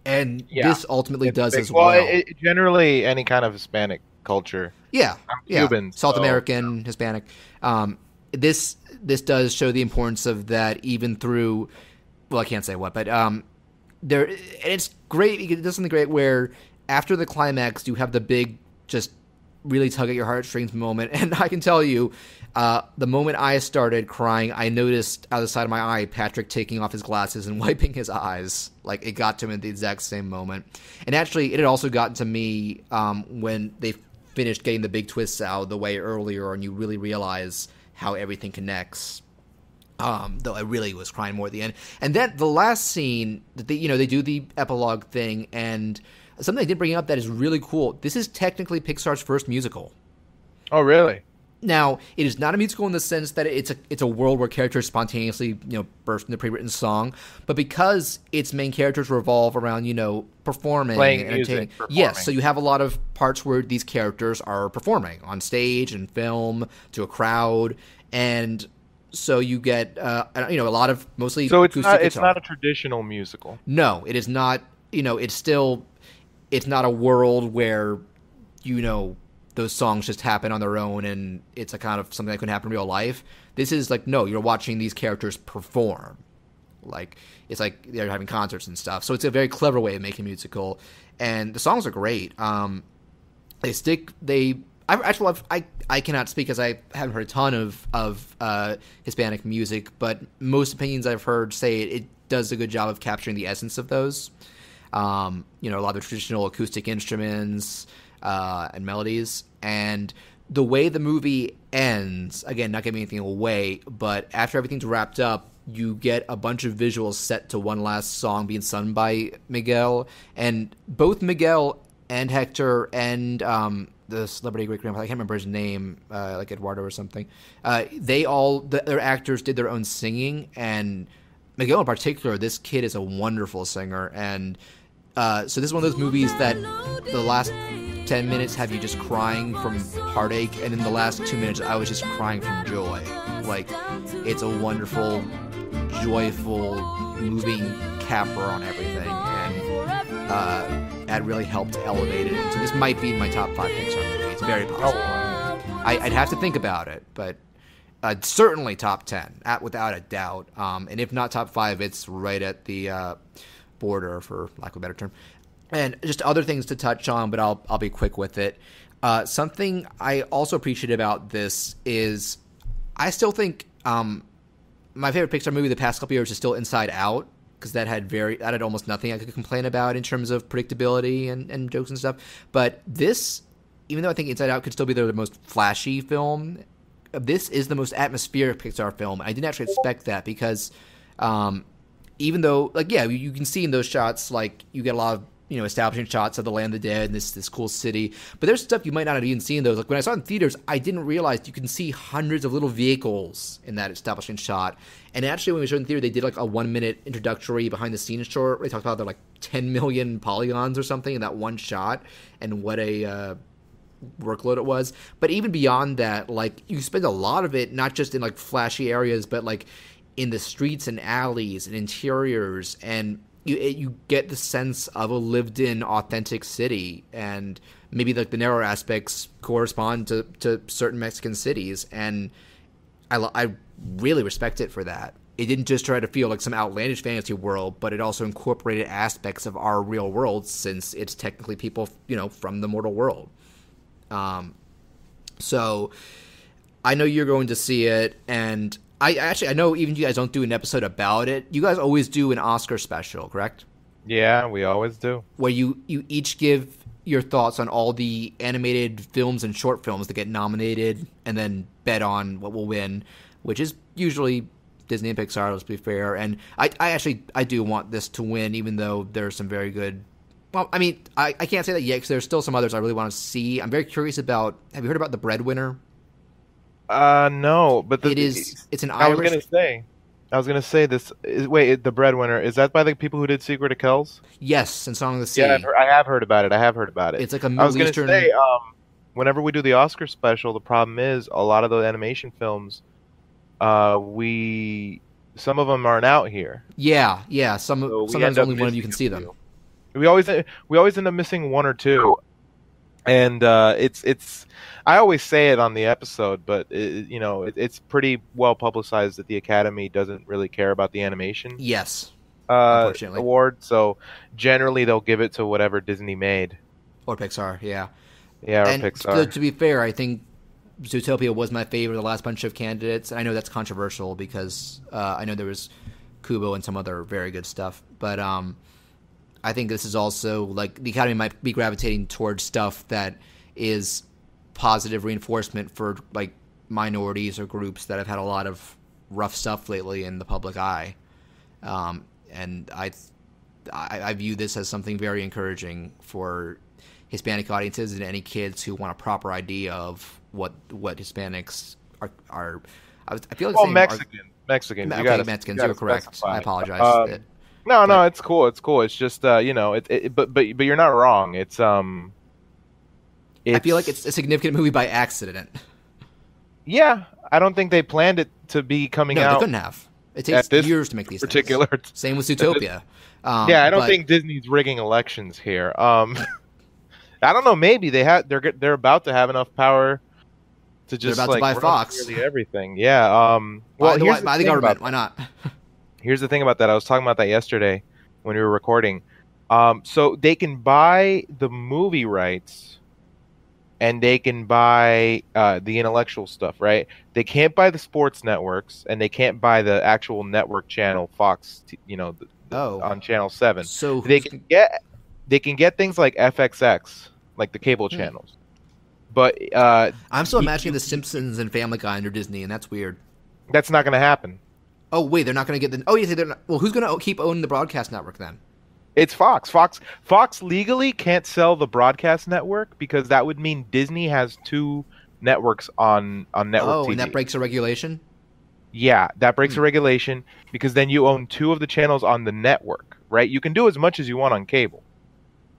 and this ultimately does as well. Generally, any kind of Hispanic culture. Yeah, Cuban, South American, Hispanic. This does show the importance of that, even through. Well, I can't say what, but there. And it's great. It does something great where after the climax, you have the big, just really tug at your heartstrings moment. And I can tell you, the moment I started crying, I noticed out of the side of my eye Patrick taking off his glasses and wiping his eyes. Like, it got to him at the exact same moment. And actually, it had also gotten to me when they finished getting the big twists out of the way earlier, and you really realize how everything connects. Though I really was crying more at the end. And then the last scene, they do the epilogue thing, and something I did bring up that is really cool. This is technically Pixar's first musical. Oh, really? Now, it is not a musical in the sense that it's a world where characters spontaneously, burst into pre-written song, but because its main characters revolve around, performing, playing and music, entertaining. performing. Yes, so you have a lot of parts where these characters are performing on stage and film to a crowd, and so you get a lot of mostly. So it's acoustic not guitar. a traditional musical. No, it is not. It's not a world where, those songs just happen on their own and it's a kind of something that could happen in real life. This is like, no, you're watching these characters perform. Like, it's like they're having concerts and stuff. So it's a very clever way of making a musical. And the songs are great. I cannot speak because I haven't heard a ton of Hispanic music, but most opinions I've heard say it does a good job of capturing the essence of those. A lot of traditional acoustic instruments and melodies. And the way the movie ends, again, not giving anything away, but after everything's wrapped up, you get a bunch of visuals set to one last song being sung by Miguel. And both Miguel and Hector and the celebrity great-grandfather, I can't remember his name, like Eduardo or something, their actors did their own singing. And Miguel in particular, this kid is a wonderful singer. And so this is one of those movies that the last 10 minutes have you just crying from heartache, and in the last 2 minutes I was just crying from joy. Like, it's a wonderful, joyful, moving capper on everything, and that really helped elevate it. So this might be my top 5 Pixar movie. It's very possible. I'd have to think about it, but certainly top 10, without a doubt. And if not top 5, it's right at the border, for lack of a better term. And just other things to touch on, but I'll be quick with it. Something I also appreciate about this is I still think my favorite Pixar movie the past couple years is still Inside Out, because that had almost nothing I could complain about in terms of predictability and jokes and stuff. But this, even though I think Inside Out could still be the most flashy film, this is the most atmospheric Pixar film. I didn't actually expect that because even though, you can see in those shots, like, you get a lot of establishing shots of the land of the dead and this cool city. But there's stuff you might not have even seen those. Like, when I saw it in theaters, I didn't realize you can see hundreds of little vehicles in that establishing shot. And actually, when we showed in theater, they did like a 1-minute introductory behind the scenes short. They talked about like 10 million polygons or something in that one shot, and what a workload it was. But even beyond that, like, you spend a lot of it not just in like flashy areas, but like in the streets and alleys and interiors, and you get the sense of a lived-in, authentic city, and maybe like the narrow aspects correspond to certain Mexican cities, and I really respect it for that. It didn't just try to feel like some outlandish fantasy world, but it also incorporated aspects of our real world, since it's technically people, from the mortal world. So I know you're going to see it, and I know even you guys don't do an episode about it. You guys always do an Oscar special, correct? Yeah, we always do. Where you each give your thoughts on all the animated films and short films that get nominated, and then bet on what will win, which is usually Disney and Pixar, let's be fair. And I do want this to win, even though there's some very good... Well, I mean, I can't say that yet because there's still some others I really want to see. I'm very curious about... Have you heard about The Breadwinner? No, but it's an Irish... I was gonna say this. Wait, The Breadwinner, is that by the people who did Secret of Kells? Yes, and Song of the Sea. Yeah, I have heard about it. It's like a Middle Eastern... I was gonna say, whenever we do the Oscar special, the problem is a lot of the animation films, some of them aren't out here. Yeah. Sometimes only one of you can see them. We always end up missing one or two, and it's. I always say it on the episode, but it's pretty well publicized that the Academy doesn't really care about the animation. Yes, unfortunately. Award. So generally, they'll give it to whatever Disney made or Pixar. Yeah, or Pixar. To be fair, I think Zootopia was my favorite of the last bunch of candidates. I know that's controversial because I know there was Kubo and some other very good stuff, but I think this is also like the Academy might be gravitating towards stuff that is positive reinforcement for like minorities or groups that have had a lot of rough stuff lately in the public eye, and I view this as something very encouraging for Hispanic audiences and any kids who want a proper idea of what Hispanics are. I feel like Mexican. Okay, Mexicans. You're correct. Specify. I apologize. No, it's cool. It's cool. It's just but you're not wrong. I feel like it's a significant movie by accident. Yeah, I don't think they planned it to be coming out. No, they couldn't have. It takes years to make these particular things. Same with Zootopia. I don't think Disney's rigging elections here. I don't know. Maybe they're about to have enough power to just to buy Fox. Nearly everything. Yeah. Buy the government. Why not? Here's the thing about that. I was talking about that yesterday when we were recording. So they can buy the movie rights, and they can buy the intellectual stuff, right? They can't buy the sports networks, and they can't buy the actual network channel, Fox. On Channel 7. So they can get things like FXX, like the cable channels. But I'm still imagining The Simpsons and Family Guy under Disney, and that's weird. That's not going to happen. Oh wait, they're not going to get the. Oh, you say they're not. Well, who's going to keep owning the broadcast network then? It's Fox. Fox legally can't sell the broadcast network because that would mean Disney has two networks on network TV. Oh, and that breaks a regulation? Yeah, that breaks a regulation because then you own two of the channels on the network, right? You can do as much as you want on cable.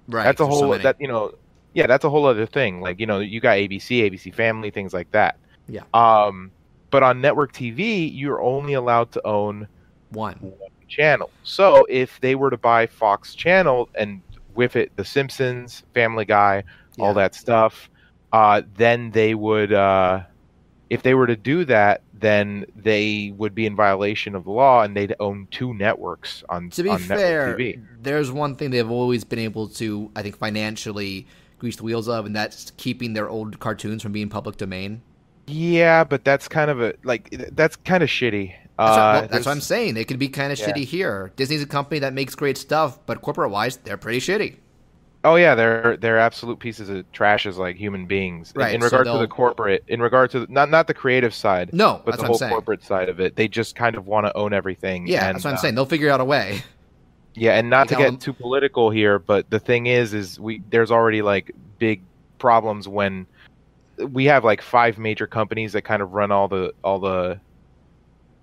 Right. That's a whole that's a whole other thing. Like, you got ABC Family, things like that. Yeah. But on network TV, you're only allowed to own one channel. So if they were to buy Fox channel and with it The Simpsons, Family Guy, all that stuff, then they would if they were to do that, then they would be in violation of the law and they'd own two networks on To be on fair, network TV. There's one thing they've always been able to, I think, financially grease the wheels of, and that's keeping their old cartoons from being public domain. Yeah, but that's kind of shitty. That's what I'm saying. They could be kind of shitty here. Disney's a company that makes great stuff, but corporate-wise, they're pretty shitty. Oh yeah, they're absolute pieces of trash as like human beings. Right, in regard to the corporate, in regard to not the creative side, no, but the whole corporate side of it, they just kind of want to own everything. Yeah, that's what I'm saying. They'll figure out a way. Yeah, and not to get too political here, but the thing is there's already like big problems when we have like 5 major companies that kind of run all the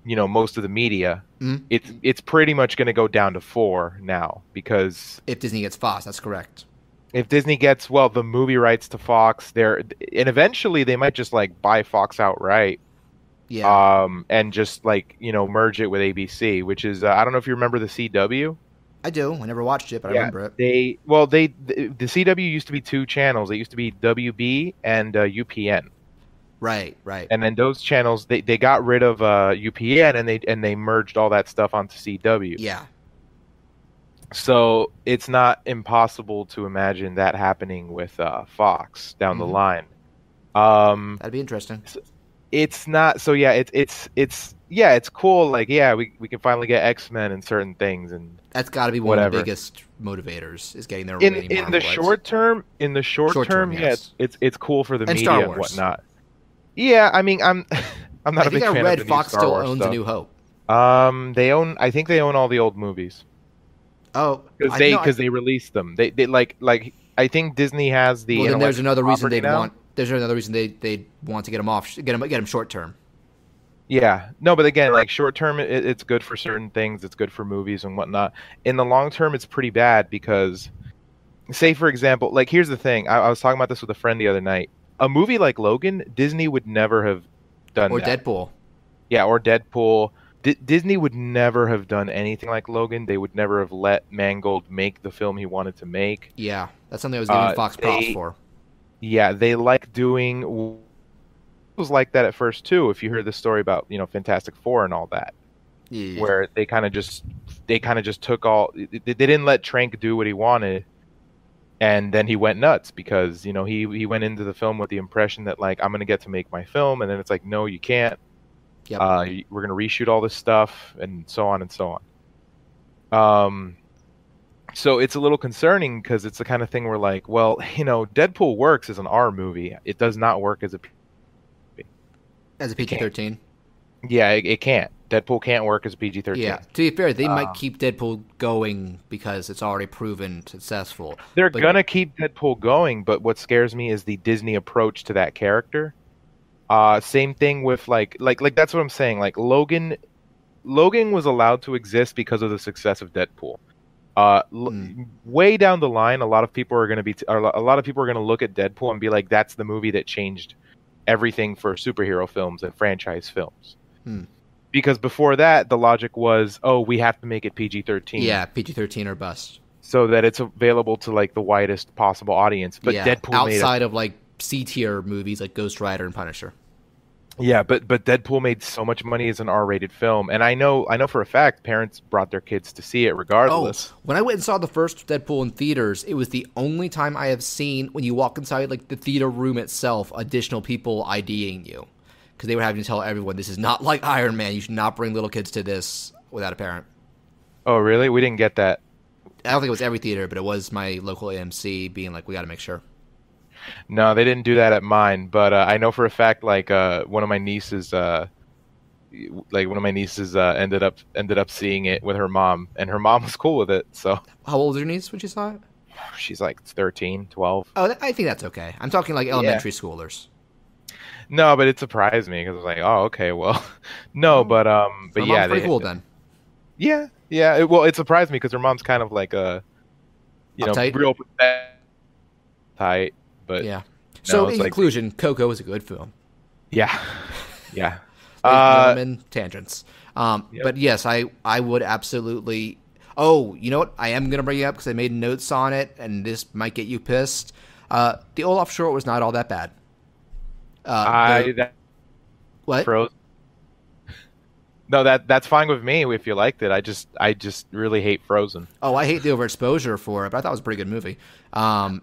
most of the media. Mm-hmm. It's pretty much going to go down to 4 now because if Disney gets Fox, that's correct. If Disney gets the movie rights to Fox, and eventually they might just like buy Fox outright. Yeah. And just like merge it with ABC, which is I don't know if you remember the CW. I do. I never watched it, but I remember it. The CW used to be 2 channels. It used to be WB and UPN. Right. And then those channels they got rid of UPN and they merged all that stuff onto CW. Yeah. So it's not impossible to imagine that happening with Fox down the line. That'd be interesting. It's not. So yeah, it's yeah, it's cool. Like, yeah, we can finally get X-Men and certain things, and That's got to be one of the biggest motivators is getting their remaining in Marvel the rights. short term. In the short term, yes. yeah, it's cool for the and media Star and Wars. whatnot. Yeah, I mean, I'm not a big fan of the I read new Fox Star still Wars owns stuff. A New Hope. I think they own all the old movies. Oh, because they released them. They like I think Disney has the. Well, then there's another reason they'd want. There's another reason they want to get them off. Get them short term. Yeah, no, but again, like short term, it's good for certain things. It's good for movies and whatnot. In the long term, it's pretty bad because, say for example, like here's the thing. I was talking about this with a friend the other night. A movie like Logan, Disney would never have done. Or that. Deadpool. Yeah, or Deadpool. Disney would never have done anything like Logan. They would never have let Mangold make the film he wanted to make. Yeah, that's something I was giving Fox props for. Yeah, they like doing. It was like that at first too. If you heard the story about Fantastic Four and all that, yeah. where they kind of just took all. They didn't let Trank do what he wanted, and then he went nuts because he went into the film with the impression that like I'm gonna get to make my film, and then it's like no, you can't. Yep. We're gonna reshoot all this stuff and so on and so on. So it's a little concerning because it's the kind of thing where like, well, Deadpool works as an R movie. It does not work as a PG-13. Yeah, it can't. Deadpool can't work as PG-13. Yeah. To be fair, they might keep Deadpool going because it's already proven successful. They're gonna keep Deadpool going, but what scares me is the Disney approach to that character. Same thing with like that's what I'm saying. Like Logan was allowed to exist because of the success of Deadpool. Way down the line, a lot of people are going to look at Deadpool and be like, "That's the movie that changed everything for superhero films and franchise films." Because before that, the logic was, "Oh, we have to make it PG-13." Yeah, PG-13 or bust, so that it's available to like the widest possible audience. But Deadpool outside of like C-tier movies like Ghost Rider and Punisher. Yeah, but Deadpool made so much money as an R-rated film, and I know for a fact parents brought their kids to see it regardless. Oh, when I went and saw the first Deadpool in theaters, it was the only time I have seen when you walk inside like the theater room itself, additional people IDing you, because they were having to tell everyone this is not like Iron Man. You should not bring little kids to this without a parent. Oh, really? We didn't get that. I don't think it was every theater, but it was my local AMC being like, we got to make sure. No, they didn't do that at mine, but I know for a fact, like one of my nieces, ended up seeing it with her mom, and her mom was cool with it. So, how old is your niece when she saw it? She's like 13, 12. Oh, I think that's okay. I'm talking like elementary schoolers. No, but it surprised me because I was like, oh, okay, well, no, but yeah, pretty cool then. Yeah. It surprised me because her mom's kind of like uptight? real tight. But yeah. So in conclusion, Coco is a good film. Yeah. Tangents. But yes, I would absolutely. Oh, you know what? I am gonna bring it up because I made notes on it, and this might get you pissed. The Olaf short was not all that bad. What? Frozen. No, that's fine with me if you liked it. I just really hate Frozen. Oh, I hate the overexposure for it, but I thought it was a pretty good movie. I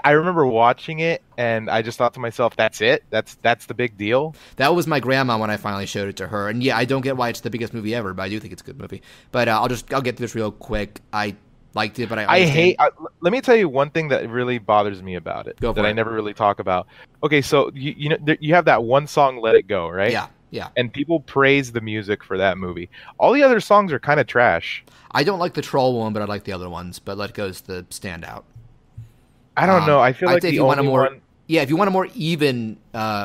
remember watching it and I just thought to myself, that's it? That's the big deal? That was my grandma when I finally showed it to her. And yeah, I don't get why it's the biggest movie ever, but I do think it's a good movie. But I'll get through this real quick. I liked it, but let me tell you one thing that really bothers me about it I never really talk about. Okay, so you have that one song, Let It Go, right? Yeah. And people praise the music for that movie. All the other songs are kind of trash. I don't like the Troll one, but I like the other ones. But Let It Go is the standout. I don't know. I feel like the only one... Yeah, if you want a more even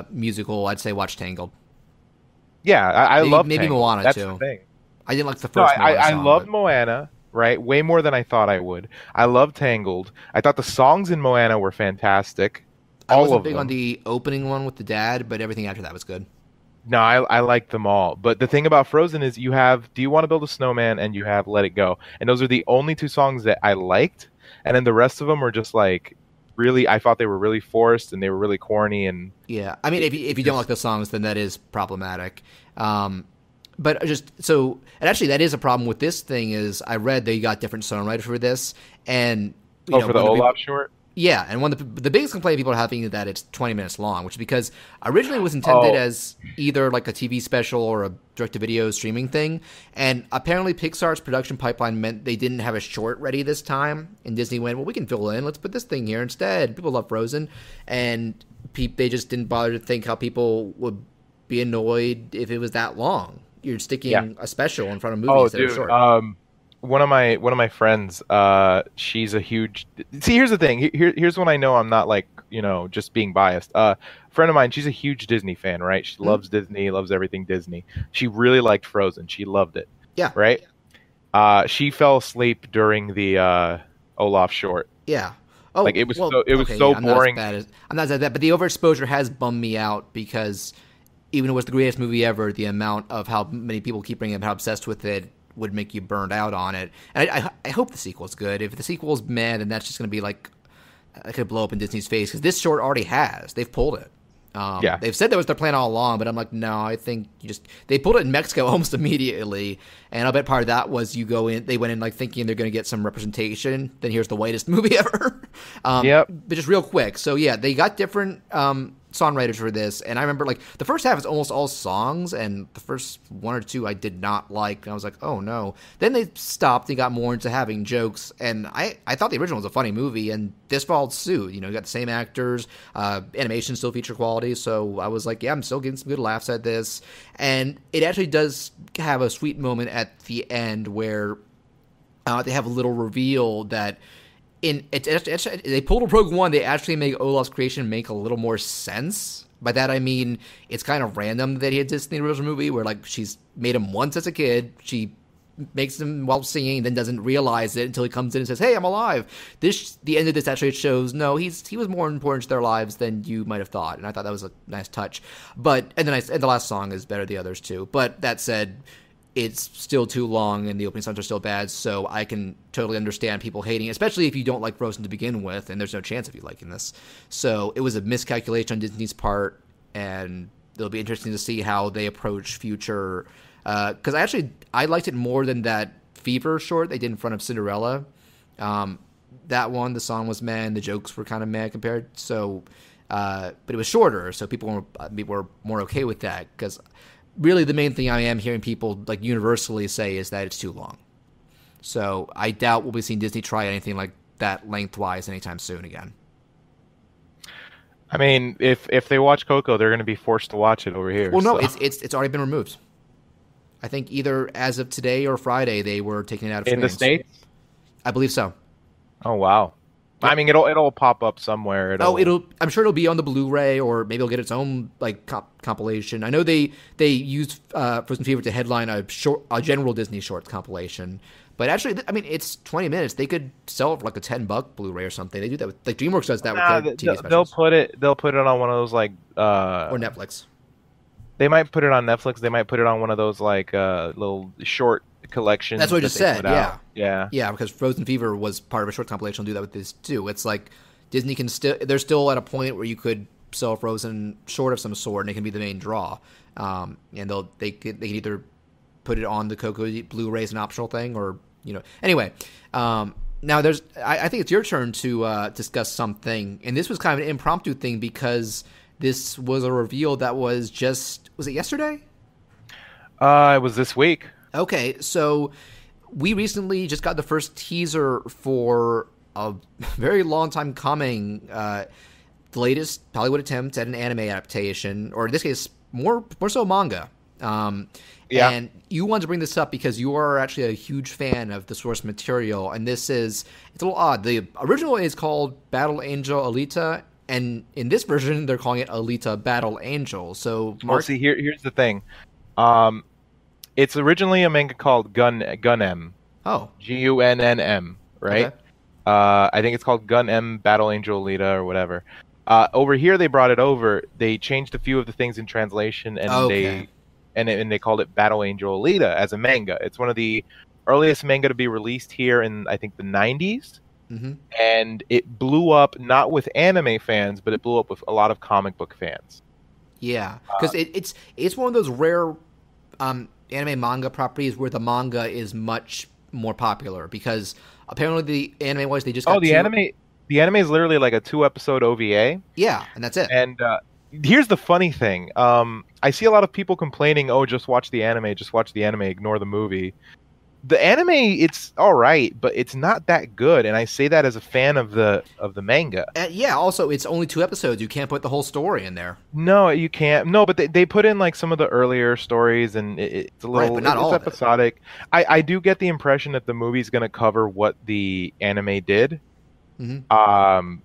musical, I'd say watch Tangled. Yeah, I love maybe Tangled. Moana, That's too. The thing. I didn't like the first Moana song. I loved Moana, right? Way more than I thought I would. I loved Tangled. I thought the songs in Moana were fantastic. I wasn't big on the opening one with the dad, but everything after that was good. No, I like them all. But the thing about Frozen is you have Do You Want to Build a Snowman and you have Let It Go. And those are the only two songs that I liked. And then the rest of them were just like, really, I thought they were really forced and they were really corny. And yeah, I mean, if you don't like those songs, then that is problematic. But just so, and actually that is a problem with this thing is I read they got different songwriters for this. And for the Olaf short? Yeah, and one of the biggest complaint people are having is that it's 20 minutes long, which is because originally it was intended as either like a TV special or a direct-to-video streaming thing, and apparently Pixar's production pipeline meant they didn't have a short ready this time, and Disney went, well, we can fill it in, let's put this thing here instead. People love Frozen, and they just didn't bother to think how people would be annoyed if it was that long. You're sticking a special in front of movies instead of short. One of my friends, she's a huge. See, here's the thing. Here's when I know I'm not like just being biased. A friend of mine, she's a huge Disney fan, right? She loves Disney, loves everything Disney. She really liked Frozen. She loved it. Yeah. Right. She fell asleep during the Olaf short. Yeah. Oh, like it was so boring. I'm not as bad, but the overexposure has bummed me out because even though it was the greatest movie ever, the amount of how many people keep bringing up how obsessed with it would make you burned out on it. And I hope the sequel's good. If the sequel's meh, then that's just going to be like, it could blow up in Disney's face, because this short already has. They've pulled it. They've said that was their plan all along, but I'm like, no, I think they pulled it in Mexico almost immediately, and I'll bet part of that was they went in like thinking they're going to get some representation, then here's the whitest movie ever. But just real quick, so yeah, they got different songwriters for this, and I remember like the first half is almost all songs, and the first one or two I did not like, and I was like, oh no. Then they stopped and got more into having jokes, and I thought the original was a funny movie, and this followed suit. You got the same actors, animation still feature quality, so I was like, yeah, I'm still getting some good laughs at this. And it actually does have a sweet moment at the end where they have a little reveal that they pulled a Rogue One. They actually make Olaf's creation make a little more sense. By that I mean it's kind of random that he exists in the original movie, where like she's made him once as a kid. She makes him while singing, then doesn't realize it until he comes in and says, "Hey, I'm alive." The end of this actually shows no, he was more important to their lives than you might have thought, and I thought that was a nice touch. And the last song is better than the others too. But that said, it's still too long and the opening songs are still bad, so I can totally understand people hating it, especially if you don't like Frozen to begin with, and there's no chance of you liking this. So it was a miscalculation on Disney's part, and it'll be interesting to see how they approach future, because I liked it more than that Fever short they did in front of Cinderella. That one, the song was meh, and the jokes were kind of meh compared, so but it was shorter, so people were more okay with that, because really the main thing I am hearing people like universally say is that it's too long. So I doubt we'll be seeing Disney try anything like that lengthwise anytime soon again. I mean, if they watch Coco, they're going to be forced to watch it over here. Well, no, it's already been removed. I think either as of today or Friday they were taking it out of screens. In the States? I believe so. Oh wow. I mean, it'll pop up somewhere. I'm sure it'll be on the Blu-ray, or maybe it'll get its own like compilation. I know they used Frozen Fever to headline a general Disney Shorts compilation, but actually, I mean, it's 20 minutes. They could sell it for like a $10 Blu-ray or something. They do that with like DreamWorks does that with their TV specials. They'll put it on one of those like or Netflix. They might put it on Netflix. They might put it on one of those like little short collections. That's what I just said. Yeah, because Frozen Fever was part of a short compilation. I'll do that with this too. It's like Disney they're still at a point where you could sell a Frozen short of some sort, and it can be the main draw. And they can either put it on the Coco Blu-ray as an optional thing, or Anyway, now I think it's your turn to discuss something, and this was kind of an impromptu thing because this was a reveal that was it yesterday? It was this week. Okay, so we recently just got the first teaser for a very long time coming, the latest Hollywood attempt at an anime adaptation, or in this case, more so manga. And you wanted to bring this up because you are actually a huge fan of the source material, and it's a little odd. The original is called Battle Angel Alita, and in this version, they're calling it Alita Battle Angel. So, Mark, here's the thing. It's originally a manga called Gun-M. Oh. Gunnm, right? Okay. I think it's called Gun-M Battle Angel Alita or whatever. Over here, they brought it over. They changed a few of the things in translation, and they called it Battle Angel Alita as a manga. It's one of the earliest manga to be released here in, I think, the 90s. Mm-hmm. And it blew up not with anime fans, but it blew up with a lot of comic book fans. Yeah, because it's one of those rare anime manga properties where the manga is much more popular, because apparently the anime wise they just got the The anime is literally like a 2-episode OVA. Yeah, and that's it. And here's the funny thing. I see a lot of people complaining, "Oh, just watch the anime, ignore the movie." The anime, it's all right, but it's not that good, and I say that as a fan of the manga. Yeah, also, it's only 2 episodes. You can't put the whole story in there. No, you can't. No, but they put in like some of the earlier stories, and it's a little Right, but not all of it. episodic. I do get the impression that the movie's going to cover what the anime did. Mm-hmm.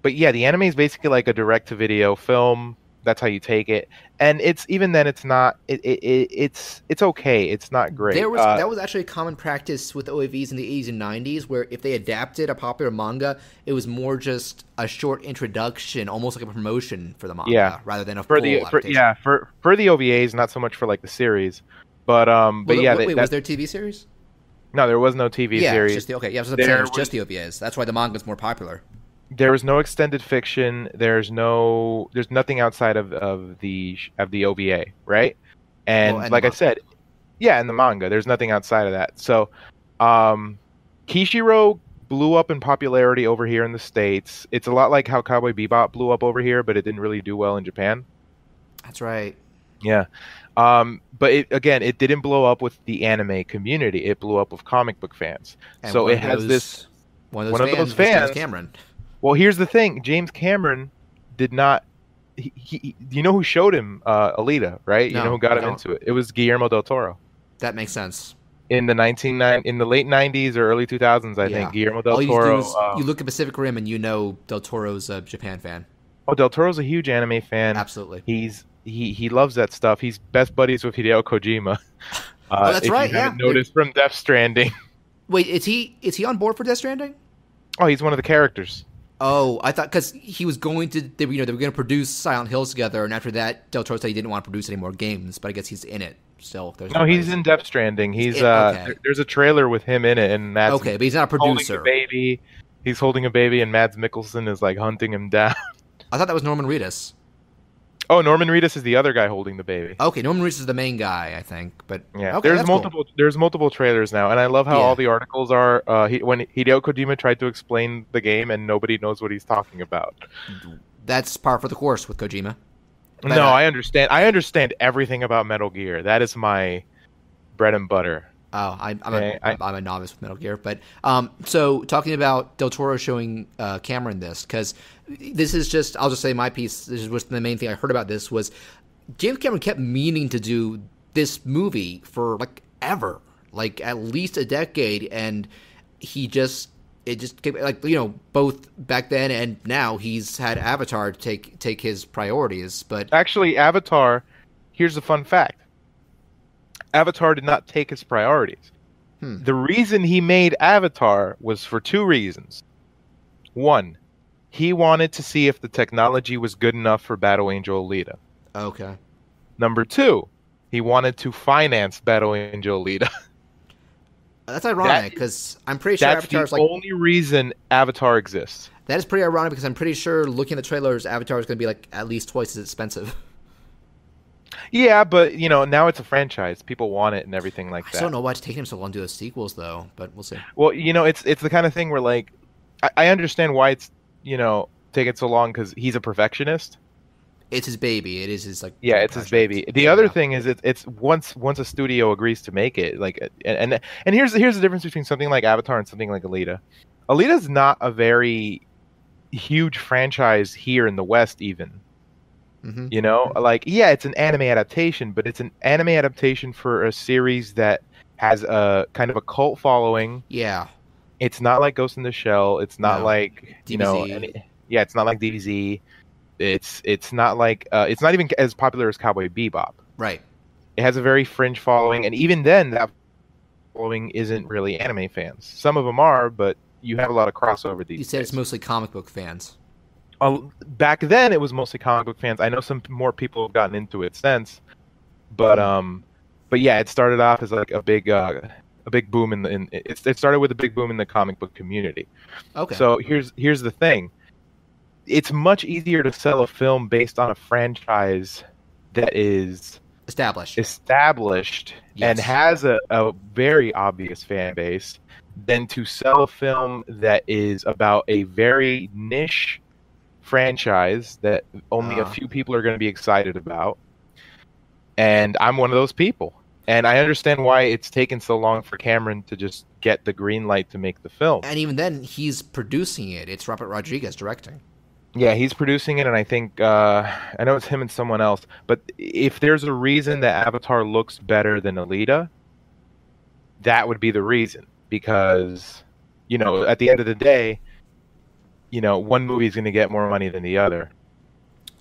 But yeah, the anime is basically like a direct-to-video film. That's how you take it, and it's not. It's okay. It's not great. That was actually a common practice with OAVs in the 80s and 90s, where if they adapted a popular manga, it was more just a short introduction, almost like a promotion for the manga, rather than a full adaptation. For the OVAs, not so much for like the series, but was there a TV series? No, there was no TV series. Just it was just the OVAs. That's why the manga's more popular. There was no extended fiction. There's nothing outside of the OVA, right? And like I said, in the manga, there's nothing outside of that. So, Kishiro blew up in popularity over here in the States. It's a lot like how Cowboy Bebop blew up over here, but it didn't really do well in Japan. That's right. Yeah. But it didn't blow up with the anime community. It blew up with comic book fans. And so it has one of those fans, James Cameron. Well, here's the thing. James Cameron did not. You know who showed him Alita, right? No, you know who got him into it? It was Guillermo del Toro. That makes sense. In the late 90s or early 2000s, I think Guillermo del Toro. You look at Pacific Rim and you know del Toro's a Japan fan. Oh, del Toro's a huge anime fan. Absolutely. He loves that stuff. He's best buddies with Hideo Kojima. That's right. You haven't noticed from Death Stranding. Wait, is he on board for Death Stranding? Oh, he's one of the characters. Oh, I thought because he was going to, they were going to produce Silent Hills together, and after that, Del Toro said he didn't want to produce any more games. But I guess he's in it still. He's in Death Stranding. There's a trailer with him in it, and Mads. Okay, but he's not a producer. He's holding a baby, and Mads Mikkelsen is like hunting him down. I thought that was Norman Reedus. Oh, Norman Reedus is the other guy holding the baby. Okay, Norman Reedus is the main guy, I think. But yeah, okay, there's multiple trailers now, and I love how all the articles are. When Hideo Kojima tried to explain the game, and nobody knows what he's talking about. That's par for the course with Kojima. No, I understand. I understand everything about Metal Gear. That is my bread and butter. Oh, I'm a novice with Metal Gear, but so talking about Del Toro showing Cameron this, because this is just, I'll just say my piece. This was the main thing I heard about this was James Cameron kept meaning to do this movie for like ever, like at least a decade, and it just kept, like, both back then and now he's had Avatar to take his priorities. But actually, Avatar, here's a fun fact. Avatar did not take his priorities. The reason he made Avatar was for 2 reasons. 1, he wanted to see if the technology was good enough for Battle Angel Alita. Okay. Number 2, he wanted to finance Battle Angel Alita. That's ironic, because I'm pretty sure Avatar's the only reason Avatar exists. That is pretty ironic, because I'm pretty sure, looking at the trailers, Avatar is going to be like at least twice as expensive. Yeah, but now it's a franchise. People want it and everything like that. I don't know why it's taking him so long to do the sequels, though. But we'll see. Well, it's the kind of thing where, like, I understand why it's taking so long, because he's a perfectionist. It's his baby. It is his it's his baby. The other thing is it's once a studio agrees to make it, like, and here's the difference between something like Avatar and something like Alita. Alita's not a very huge franchise here in the West, even. Mm-hmm. Like, yeah, it's an anime adaptation, but it's an anime adaptation for a series that has a kind of a cult following. Yeah. It's not like Ghost in the Shell. It's not like, DBZ. It's not like DBZ. It's not like, it's not even as popular as Cowboy Bebop. Right. It has a very fringe following, and even then, that following isn't really anime fans. Some of them are, but you have a lot of crossover these days. You said it's mostly comic book fans. Back then, it was mostly comic book fans. I know some more people have gotten into it since, but yeah, it started off as like a big boom it started with a big boom in the comic book community. Okay. So here's the thing: it's much easier to sell a film based on a franchise that is established Yes. and has a very obvious fan base than to sell a film that is about a very niche franchise that only a few people are going to be excited about. And I'm one of those people. And I understand why it's taken so long for Cameron to just get the green light to make the film. And even then, he's producing it. It's Robert Rodriguez directing. Yeah, he's producing it, and I think I know it's him and someone else. But if there's a reason that Avatar looks better than Alita, that would be the reason. Because, at the end of the day, one movie is going to get more money than the other.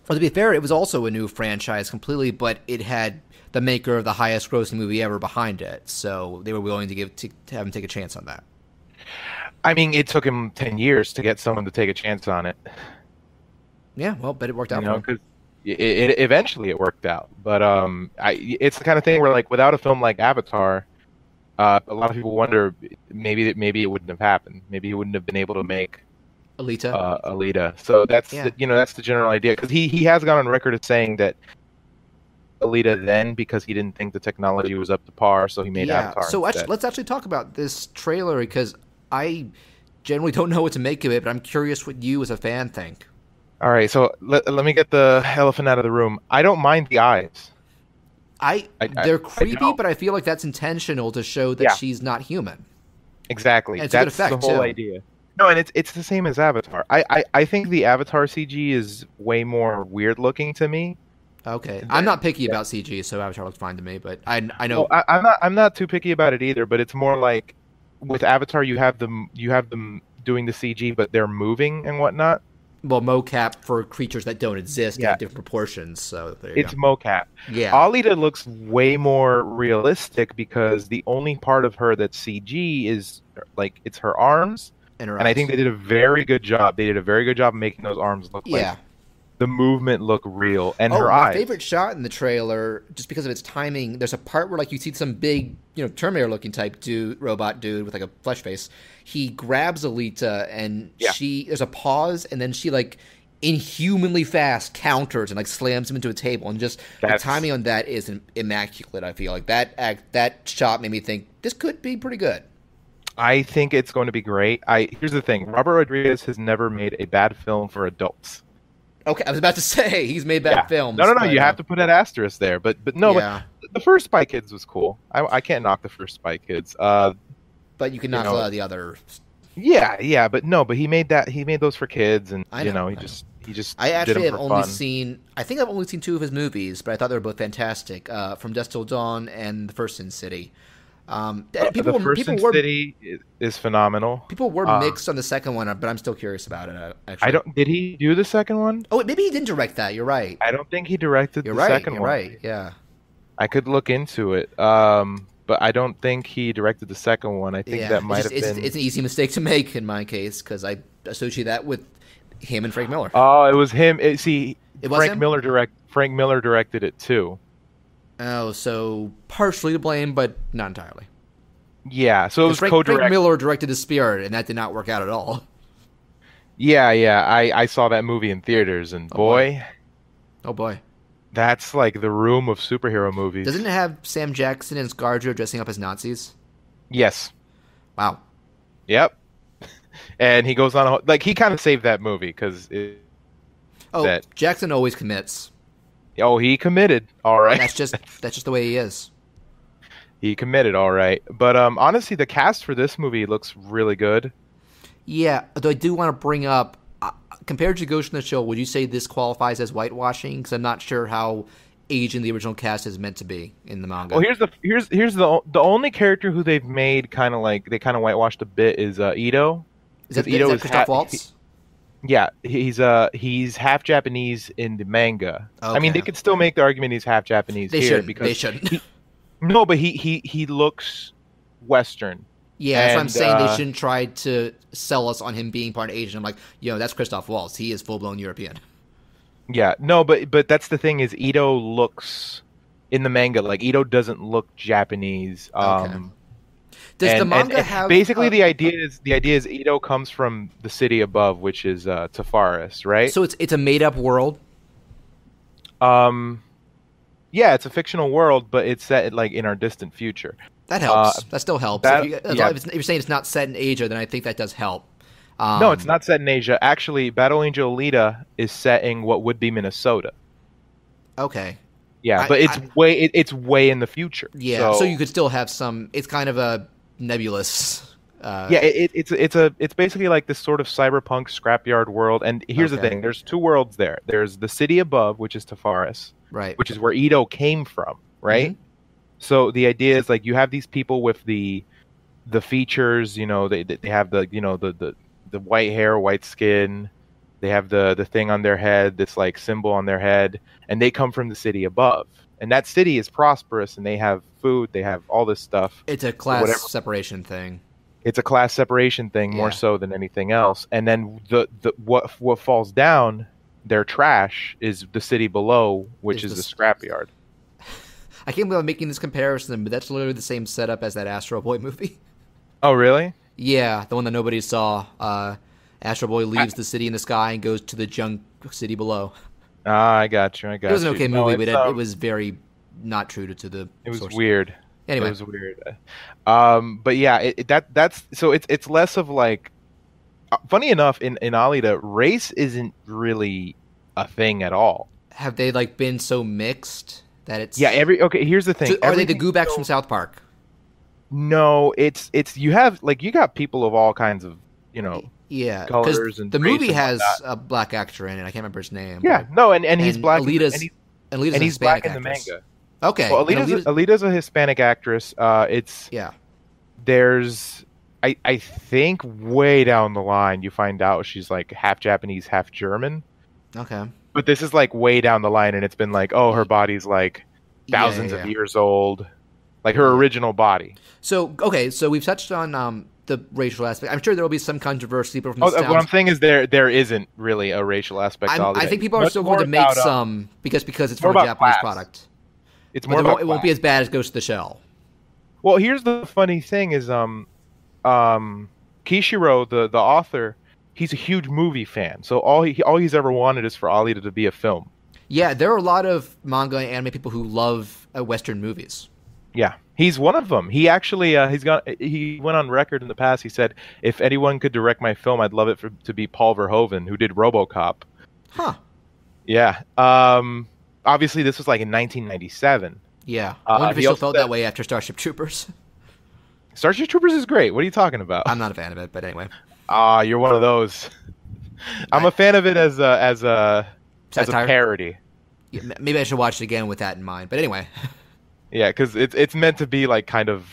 Well, to be fair, it was also a new franchise completely, but it had the maker of the highest grossing movie ever behind it, so they were willing to have him take a chance on that. I mean, it took him 10 years to get someone to take a chance on it. Yeah, well, but it worked out. Because eventually it worked out. But it's the kind of thing where, like, without a film like Avatar, a lot of people wonder maybe it wouldn't have happened. Maybe he wouldn't have been able to make Alita. So that's that's the general idea. Because he has gone on record as saying that Alita then, because he didn't think the technology was up to par, so he made Avatar. So let's actually talk about this trailer, because I generally don't know what to make of it, but I'm curious what you as a fan think. All right, so let me get the elephant out of the room. I don't mind the eyes. They're creepy, but I feel like that's intentional to show that she's not human. Exactly. And it's that's a good effect, the whole too. idea. No, and it's the same as Avatar. I think the Avatar CG is way more weird looking to me. Okay, I'm not picky about CG, so Avatar looks fine to me. But I know I'm not too picky about it either. But it's more like with Avatar, you have them doing the CG, but they're moving and whatnot. Well, mocap for creatures that don't exist in different proportions. So there you it's go. mocap. Yeah, Alita looks way more realistic because the only part of her that's CG is like it's her arms, and I think they did a very good job. They did a very good job making those arms look like the movement look real, and her eyes. My favorite shot in the trailer, just because of its timing, there's a part where like you see some big, Terminator-looking type robot dude with like a flesh face. He grabs Alita, and there's a pause, and then she like inhumanly fast counters and like slams him into a table, and just the timing on that is immaculate. I feel like that shot made me think this could be pretty good. I think it's going to be great. Here's the thing: Robert Rodriguez has never made a bad film for adults. Okay, I was about to say he's made bad films. No, you have to put that asterisk there. But but the first Spy Kids was cool. I can't knock the first Spy Kids. But you can knock a lot of the other. Yeah, but he made those for kids, and he just. I actually have only seen. I think I've only seen 2 of his movies, but I thought they were both fantastic. From Dusk Till Dawn and The First Sin City. City is phenomenal. People were mixed on the second one, but I'm still curious about it. Actually, Did he do the second one? Oh, maybe he didn't direct that. You're right. I don't think he directed the second one. You're right. Yeah. I could look into it, but I don't think he directed the second one. I think that might have been. It's an easy mistake to make in my case because I associate that with him and Frank Miller. Oh, it was him. Frank Miller directed it too. Oh, so partially to blame, but not entirely. Yeah, so it was Frank Miller directed The Spirit, and that did not work out at all. Yeah, I saw that movie in theaters, and boy, that's like the room of superhero movies. Doesn't it have Sam Jackson and ScarJo dressing up as Nazis? Yes. Wow. Yep. And he goes on he kind of saved that movie because Jackson always commits. Oh, he committed. All right. That's just the way he is. He committed, all right. But honestly, the cast for this movie looks really good. Yeah, though I do want to bring up, compared to Ghost in the Shell, would you say this qualifies as whitewashing? Because I'm not sure how Asian the original cast is meant to be in the manga. Well, here's the only character who they've made kind of whitewashed a bit is Ito. Is that Christoph Waltz? Yeah, he's half Japanese in the manga. Okay. I mean, they could still make the argument he's half Japanese they shouldn't. No, but he looks Western. Yeah, that's what I'm saying. They shouldn't try to sell us on him being part Asian. I'm like, that's Christoph Waltz. He is full-blown European. Yeah, no, but that's the thing is Ito looks, in the manga, like Ito doesn't look Japanese. Okay. Does the manga have... Basically, the idea is Ito comes from the city above, which is Tafaris, right? So it's a made-up world? Yeah, it's a fictional world, but it's set like in our distant future. That helps. That still helps. that- If you're saying it's not set in Asia, then I think that does help. No, it's not set in Asia. Actually, Battle Angel Alita is set in what would be Minnesota. Okay. Yeah, but it's way in the future. Yeah, so you could still have some. It's kind of a nebulous. Yeah, it's basically like this sort of cyberpunk scrapyard world. And here's the thing: there's two worlds there. There's the city above, which is Tafaris, right? Which is where Ito came from, right? Mm-hmm. So the idea is like you have these people with the features. You know, they have the white hair, white skin. They have the thing on their head, this like symbol on their head, and they come from the city above. And that city is prosperous, and they have food, they have all this stuff. It's a class separation thing. It's a class separation thing more so than anything else. And then what falls down, their trash, is the city below, which is the scrapyard. I can't believe I'm making this comparison, but that's literally the same setup as that Astro Boy movie. Oh, really? Yeah, the one that nobody saw. Astro Boy leaves the city in the sky and goes to the junk city below. Ah, I got you. It was an okay movie, but it was very not true to the It was source. weird. Anyway. It was weird. But yeah, that's so it's less of like. Funny enough, in Alita, race isn't really a thing at all. Have they like been so mixed that it's here's the thing. So are they the Goobacks from South Park? No, it's you got people of all kinds of colors and the race movie and has whatnot. a black actor in it. I can't remember his name. Yeah, no, and he's black. Alita's he's black in the manga. Okay, well, Alita's a Hispanic actress. There's I think way down the line you find out she's like half Japanese, half German. Okay. But this is like way down the line, and it's been like, her body's like thousands of years old, like her original body. So we've touched on the racial aspect. I'm sure there will be some controversy, but what I'm saying is there isn't really a racial aspect. I think people are still going to make some because it's from a Japanese product. It's more about it won't be as bad as Ghost of the Shell. Well, here's the funny thing: is Kishiro, the author, he's a huge movie fan. So all he's ever wanted is for Alita to be a film. Yeah, there are a lot of manga and anime people who love Western movies. Yeah, he's one of them. He actually he went on record in the past. He said, if anyone could direct my film, I'd love it to be Paul Verhoeven, who did RoboCop. Huh. Yeah. Obviously, this was like in 1997. Yeah. I wonder if he still felt that way after Starship Troopers. Starship Troopers is great. What are you talking about? I'm not a fan of it, but anyway. You're one of those. I'm a fan of it as a parody. Yeah, maybe I should watch it again with that in mind. But anyway. Yeah, because it's meant to be like kind of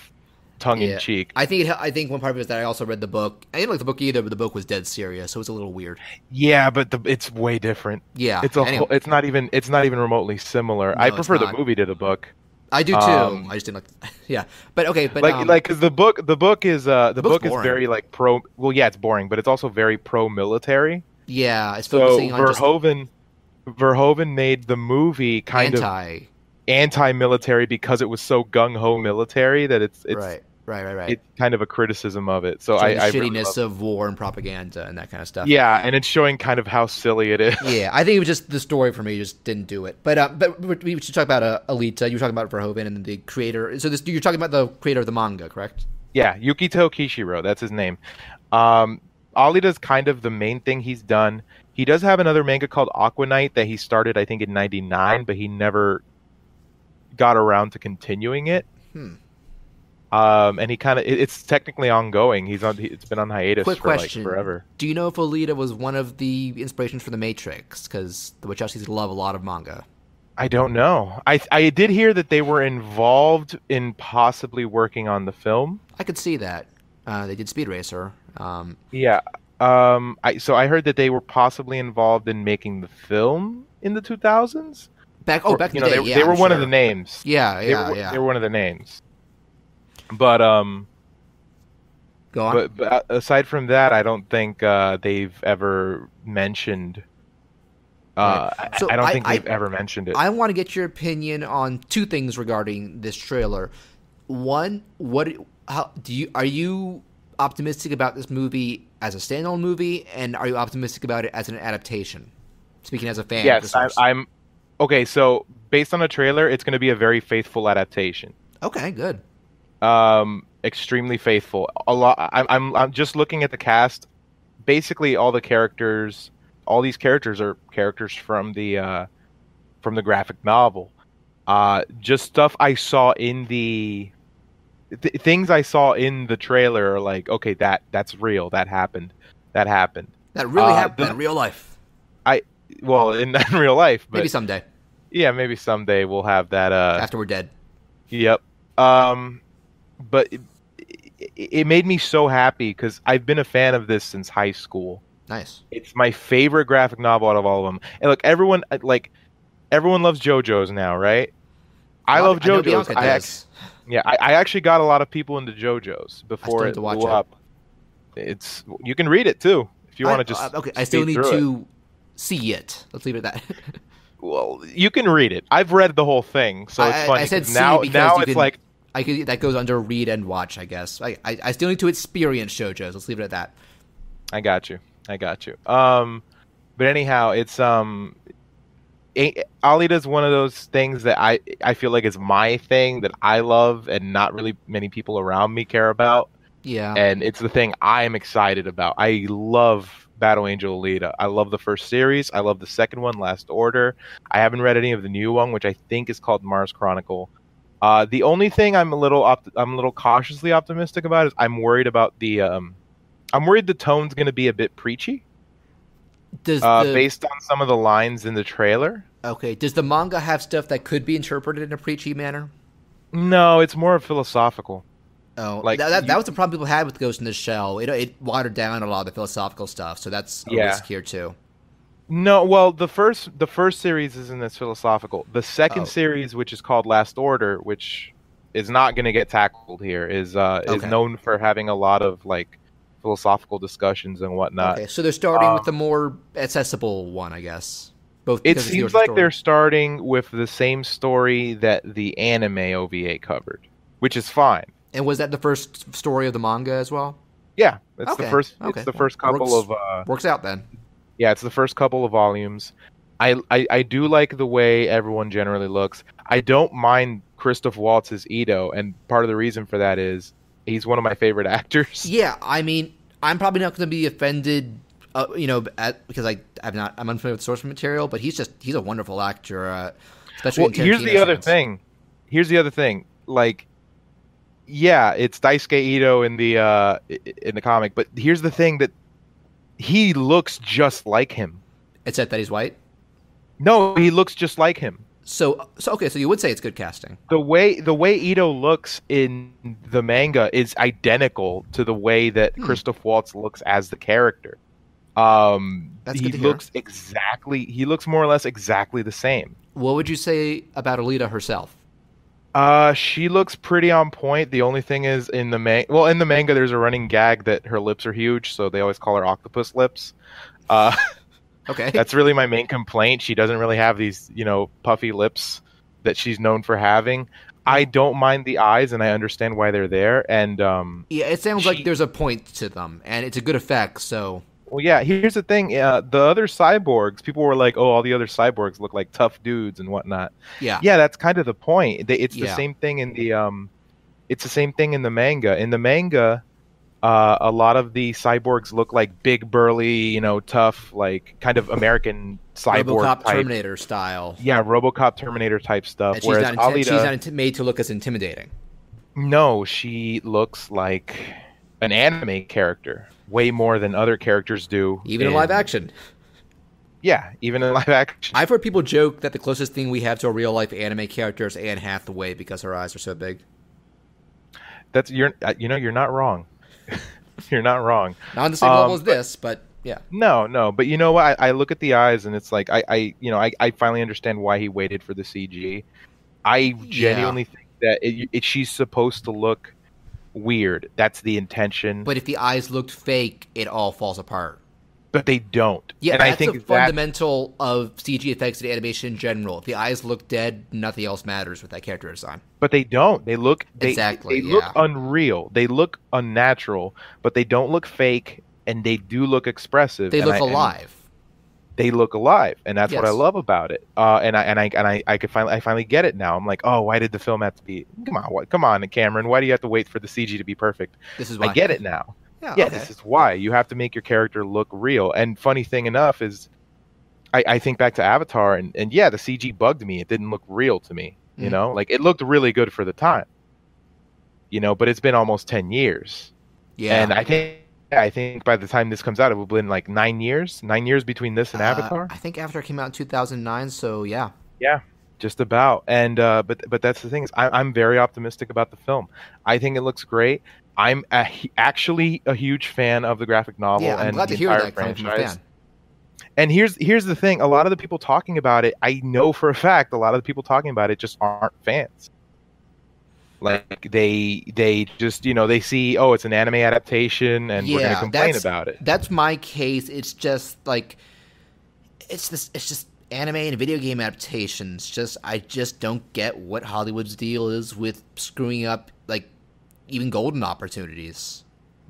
tongue in cheek. I think one part of it is that I also read the book. I didn't like the book either, but the book was dead serious, so it's a little weird. Yeah, but it's way different. Yeah, it's not even remotely similar. No, I prefer the movie to the book. I do too. I just didn't like. Yeah, but okay, but because the book is book is very like pro. Well, yeah, it's boring, but it's also very pro military. Yeah, it's focusing on Verhoeven made the movie kind of anti-military because it was so gung-ho military that it's right. It's kind of a criticism of it. So the shittiness of war and propaganda and that kind of stuff. Yeah, and it's showing kind of how silly it is. Yeah, I think it was just the story for me just didn't do it. But we should talk about Alita. You were talking about Verhoeven and the creator. So you're talking about the creator of the manga, correct? Yeah, Yukito Kishiro. That's his name. Alita's kind of the main thing he's done. He does have another manga called Aquanite that he started, I think, in '99, but he never got around to continuing it. And he kind of it's technically ongoing. It's been on hiatus for question. Like forever. Do you know if Alita was one of the inspirations for The Matrix? Because the Wachowskis love a lot of manga. I don't know. I did hear that they were involved in possibly working on the film. I could see that. They did Speed Racer. Yeah. I heard that they were possibly involved in making the film in the 2000s. Back in the day, they were one of the names. Yeah. They were one of the names. But go on. But aside from that, I don't think they've ever mentioned. I don't think they've ever mentioned it. I want to get your opinion on two things regarding this trailer. One, are you optimistic about this movie as a standalone movie, and are you optimistic about it as an adaptation? Speaking as a fan. Yes, Okay, so based on the trailer, it's going to be a very faithful adaptation. Okay, good. Extremely faithful. A lot. I'm just looking at the cast. Basically, all these characters are characters from the graphic novel. Just stuff I saw in the things I saw in the trailer are like, okay, that's real. That happened. That happened. That really happened in real life. In real life, but Maybe someday. Yeah, maybe someday we'll have that. After we're dead. Yep. But it made me so happy because I've been a fan of this since high school. Nice. It's my favorite graphic novel out of all of them. And look, everyone loves JoJo's now, right? I love JoJo's. I actually got a lot of people into JoJo's before it blew up. You can read it too if you want to just. Okay, I still need to see it. Let's leave it at that. Well, you can read it. I've read the whole thing, so it's funny. I said see now because it's that goes under read and watch, I guess. I still need to experience JoJo's. Let's leave it at that. I got you. But anyhow, it's Alita's one of those things that I feel like is my thing that I love and not really many people around me care about. Yeah. And it's the thing I'm excited about. I love Battle Angel Alita. I love the first series. I love the second one, Last Order. I haven't read any of the new one, which I think is called Mars Chronicle. The only thing I'm a little cautiously optimistic about is I'm worried about I'm worried the tone's going to be a bit preachy. Based on some of the lines in the trailer. Okay. Does the manga have stuff that could be interpreted in a preachy manner? No, it's more philosophical. Oh, that was the problem people had with Ghost in the Shell. It watered down a lot of the philosophical stuff, so that's a risk here too. No, well, the first series isn't as philosophical. The second series, which is called Last Order, which is not going to get tackled here, is known for having a lot of philosophical discussions and whatnot. Okay, so they're starting with the more accessible one, I guess. It seems like they're starting with the same story that the anime OVA covered, which is fine. And was that the first story of the manga as well? Yeah, it's the first. Okay. It's the first couple of works out then. Yeah, it's the first couple of volumes. I do like the way everyone generally looks. I don't mind Christoph Waltz's Ito, and part of the reason for that is he's one of my favorite actors. Yeah, I mean, I'm probably not going to be offended, because I'm unfamiliar with the source material, but he's a wonderful actor, especially. Well, here's the other thing. Yeah, it's Daisuke Ito in the comic, but here's the thing that he looks just like him. Except that he's white? No, he looks just like him. So you would say it's good casting. The way Ito looks in the manga is identical to the way that Christoph Waltz looks as the character. He looks more or less exactly the same. What would you say about Alita herself? She looks pretty on point. The only thing is in the manga there's a running gag that her lips are huge, so they always call her octopus lips. Okay. That's really my main complaint. She doesn't really have these, puffy lips that she's known for having. I don't mind the eyes, and I understand why they're there. And yeah, it sounds like there's a point to them, and it's a good effect. So. Well, yeah. Here's the thing: the other cyborgs, people were like, "Oh, all the other cyborgs look like tough dudes and whatnot." Yeah. Yeah, that's kind of the point. It's the same thing in the It's the same thing in the manga. In the manga, a lot of the cyborgs look like big, burly, tough, kind of American cyborg RoboCop type. Terminator style. Yeah, RoboCop Terminator type stuff. And she's not made to look as intimidating. No, she looks like an anime character, way more than other characters do. Even in live action. Yeah, even in live action. I've heard people joke that the closest thing we have to a real life anime character is Anne Hathaway because her eyes are so big. You're not wrong. You're not wrong. Not on the same level as this, but yeah. No, but you know what? I look at the eyes and it's like I finally understand why he waited for the CG. I genuinely think that she's supposed to look weird. That's the intention. But if the eyes looked fake, it all falls apart. But they don't. Yeah, and that's the fundamental of CG effects and animation in general. If the eyes look dead, nothing else matters with that character design. But they don't. They look They yeah. look unreal. They look unnatural, but they don't look fake, and they do look expressive. They look alive. they look alive, and that's what I Yes. love about it. I finally get it now. I'm like, oh, why did the film have to be? Come on, Cameron. Why do you have to wait for the CG to be perfect? This is I why. get it now. Yeah, Yeah, okay. this is why you have to make your character look real. And funny thing enough is, I think back to Avatar, and yeah, the CG bugged me. It didn't look real to me. You know, like it looked really good for the time. You know, but it's been almost 10 years. Yeah. And I think by the time this comes out, it will have been like 9 years. 9 years between this and Avatar. I think Avatar came out in 2009, so yeah. Yeah, just about. And but that's the thing is, I'm very optimistic about the film. I think it looks great. I'm actually a huge fan of the graphic novel. Yeah, I'm and glad to the hear entire that coming from a franchise. fan. And here's the thing: a lot of the people talking about it, I know for a fact, a lot of the people talking about it just aren't fans. Like they just they see, oh, it's an anime adaptation, and we're gonna complain about it. That's my case. It's just like it's just anime and video game adaptations. I just don't get what Hollywood's deal is with screwing up like even golden opportunities.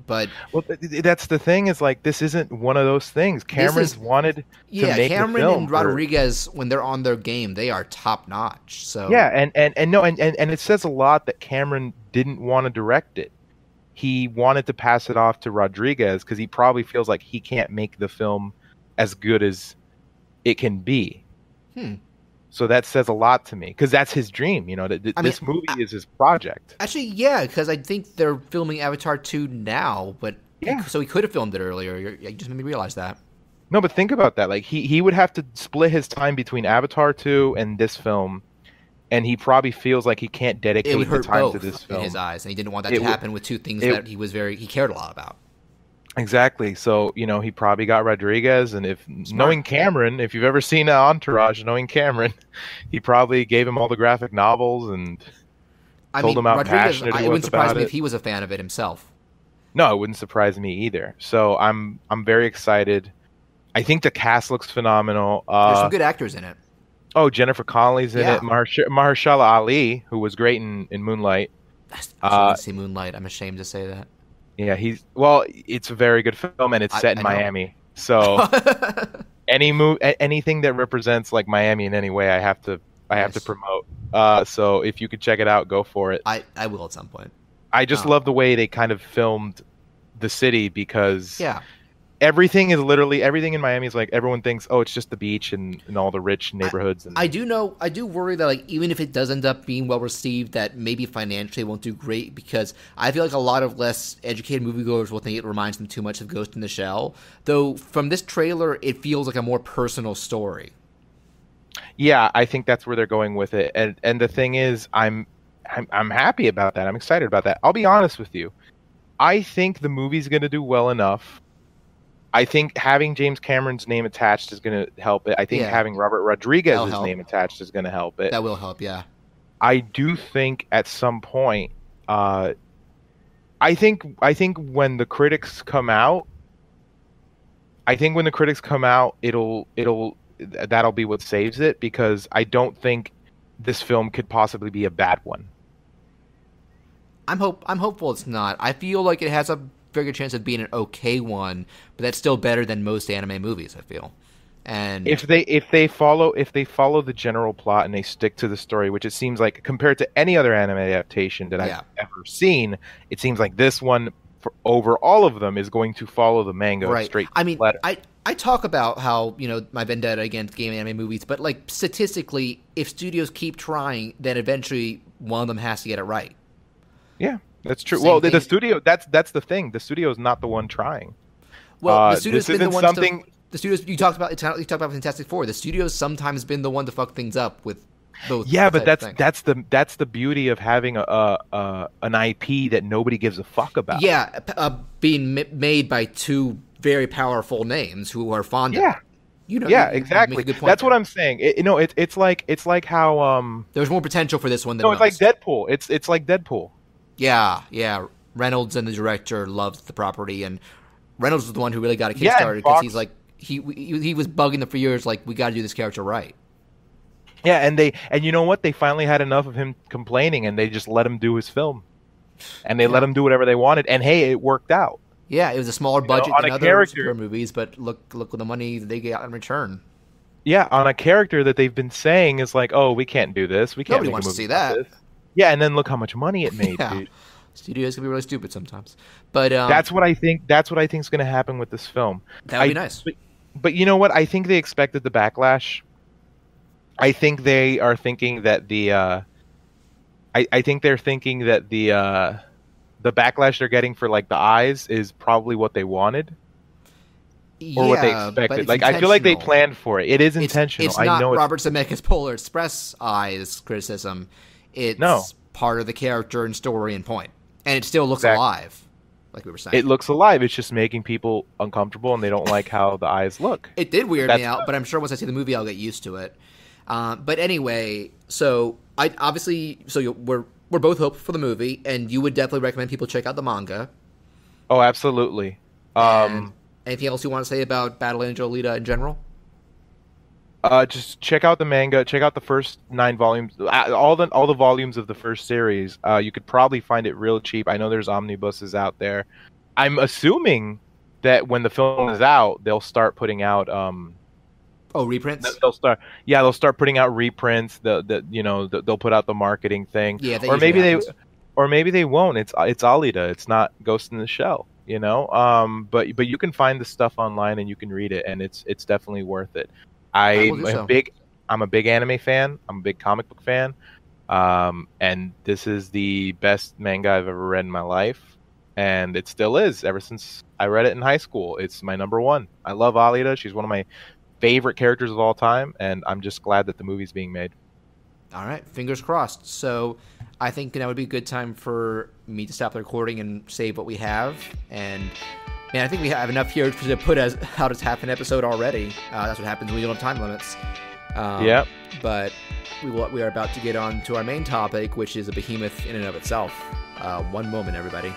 But well, that's the thing is like this isn't one of those things. Cameron's wanted to make Cameron the film and Rodriguez, when they're on their game, they are top notch. So yeah, and it says a lot that Cameron didn't want to direct it. He wanted to pass it off to Rodriguez because he probably feels like he can't make the film as good as it can be. So that says a lot to me because that's his dream. This movie is his project. Actually, yeah, because I think they're filming Avatar 2 now, but so he could have filmed it earlier. You just made me realize that. No, but think about that. Like he would have to split his time between Avatar 2 and this film, and he probably feels like he can't dedicate the time to this film in his eyes, and he didn't want that to happen with two things that he cared a lot about. Exactly. So, he probably got Rodriguez, and knowing Cameron, if you've ever seen Entourage, knowing Cameron, he probably gave him all the graphic novels and told him how passionate he was it wouldn't surprise about me it. if he was a fan of it himself. No, it wouldn't surprise me either. So I'm very excited. I think the cast looks phenomenal. There's some good actors in it. Oh, Jennifer Connelly's in it. Mahershala Ali, who was great in Moonlight. I didn't see Moonlight. I'm ashamed to say that. Yeah, it's a very good film, and it's set in Miami. So anything that represents like Miami in any way, I have to promote. So if you could check it out, go for it. I will at some point. I just love the way they kind of filmed the city because everything in Miami is like everyone thinks, oh, it's just the beach and all the rich neighborhoods. I do worry that like even if it does end up being well received, that maybe financially it won't do great because I feel like a lot of less educated moviegoers will think it reminds them too much of Ghost in the Shell. Though from this trailer, it feels like a more personal story. Yeah, I think that's where they're going with it, and the thing is, I'm happy about that. I'm excited about that. I'll be honest with you. I think the movie's going to do well enough. I think having James Cameron's name attached is going to help it. I think having Robert Rodriguez's name attached is going to help it. That will help, yeah. I do think at some point, I think when the critics come out, that'll be what saves it because I don't think this film could possibly be a bad one. I'm hopeful it's not. I feel like it has a very good chance of being an okay one, but that's still better than most anime movies, I feel. And if they follow the general plot and they stick to the story, which it seems like compared to any other anime adaptation that I've ever seen, it seems like this one over all of them is going to follow the manga straight to the letter. I talk about how, my vendetta against game anime movies, but like statistically, if studios keep trying, then eventually one of them has to get it right. Yeah, that's true. Well, the studio, that's the thing. The studio is not the one trying. Well, the studio's been the one the studios you talked about Fantastic Four. The studio's sometimes been the one to fuck things up with those. Yeah, but that's the beauty of having an IP that nobody gives a fuck about. Yeah, being made by two very powerful names who are fond of it. Exactly. That's what I'm saying. It's like how there's more potential for this one than it's like Deadpool. It's like Deadpool. Yeah. Reynolds and the director loved the property, and Reynolds was the one who really got it kickstarted because he's like he was bugging them for years. Like, we got to do this character right. Yeah, and you know what? They finally had enough of him complaining, and they just let him do his film, and they let him do whatever they wanted. And hey, it worked out. Yeah, it was a smaller budget on than a other character- superhero movies, but look at the money they got in return. Yeah, on a character that they've been saying is like, oh, we can't do this. We can't Nobody make wants a to movie see about that. this. Yeah, and then look how much money it made, Yeah. dude. Studios can be really stupid sometimes. But That's what I think is going to happen with this film. that would be nice. But you know what? I think they expected the backlash. I think they are thinking that I think they're thinking that the backlash they're getting for like the eyes is probably what they wanted or what they but expected. it's Like I feel like they intentional. planned for it. It is intentional. It's I not know it's Robert Zemeckis' Polar Express eyes criticism. It's No. part of the character and story and point. And it still looks Exactly. alive, like we were saying. It looks alive. It's just making people uncomfortable, and they don't like how the eyes look. It did weird me That's out, good. but I'm sure once I see the movie, I'll get used to it. But anyway, so we're both hopeful for the movie, and you would definitely recommend people check out the manga. Oh, absolutely. And anything else you want to say about Battle Angel Alita in general? Just check out the manga. Check out the first 9 volumes. All the volumes of the first series. You could probably find it real cheap. I know there's omnibuses out there. I'm assuming that when the film is out, they'll start putting out. Reprints? They'll start putting out reprints. They'll put out the marketing thing. Yeah, that or maybe usually happens. or maybe they won't. It's Alita. It's not Ghost in the Shell. You know. But you can find the stuff online and you can read it, and it's definitely worth it. I'm a big anime fan. I'm a big comic book fan. And this is the best manga I've ever read in my life. And it still is ever since I read it in high school. It's my number one. I love Alita. She's one of my favorite characters of all time. And I'm just glad that the movie's being made. All right, fingers crossed. So I think that would be a good time for me to stop the recording and save what we have. And man, I think we have enough here to put out as half an episode already. That's what happens when you don't have time limits. Yep. But we are about to get on to our main topic, which is a behemoth in and of itself. One moment, everybody.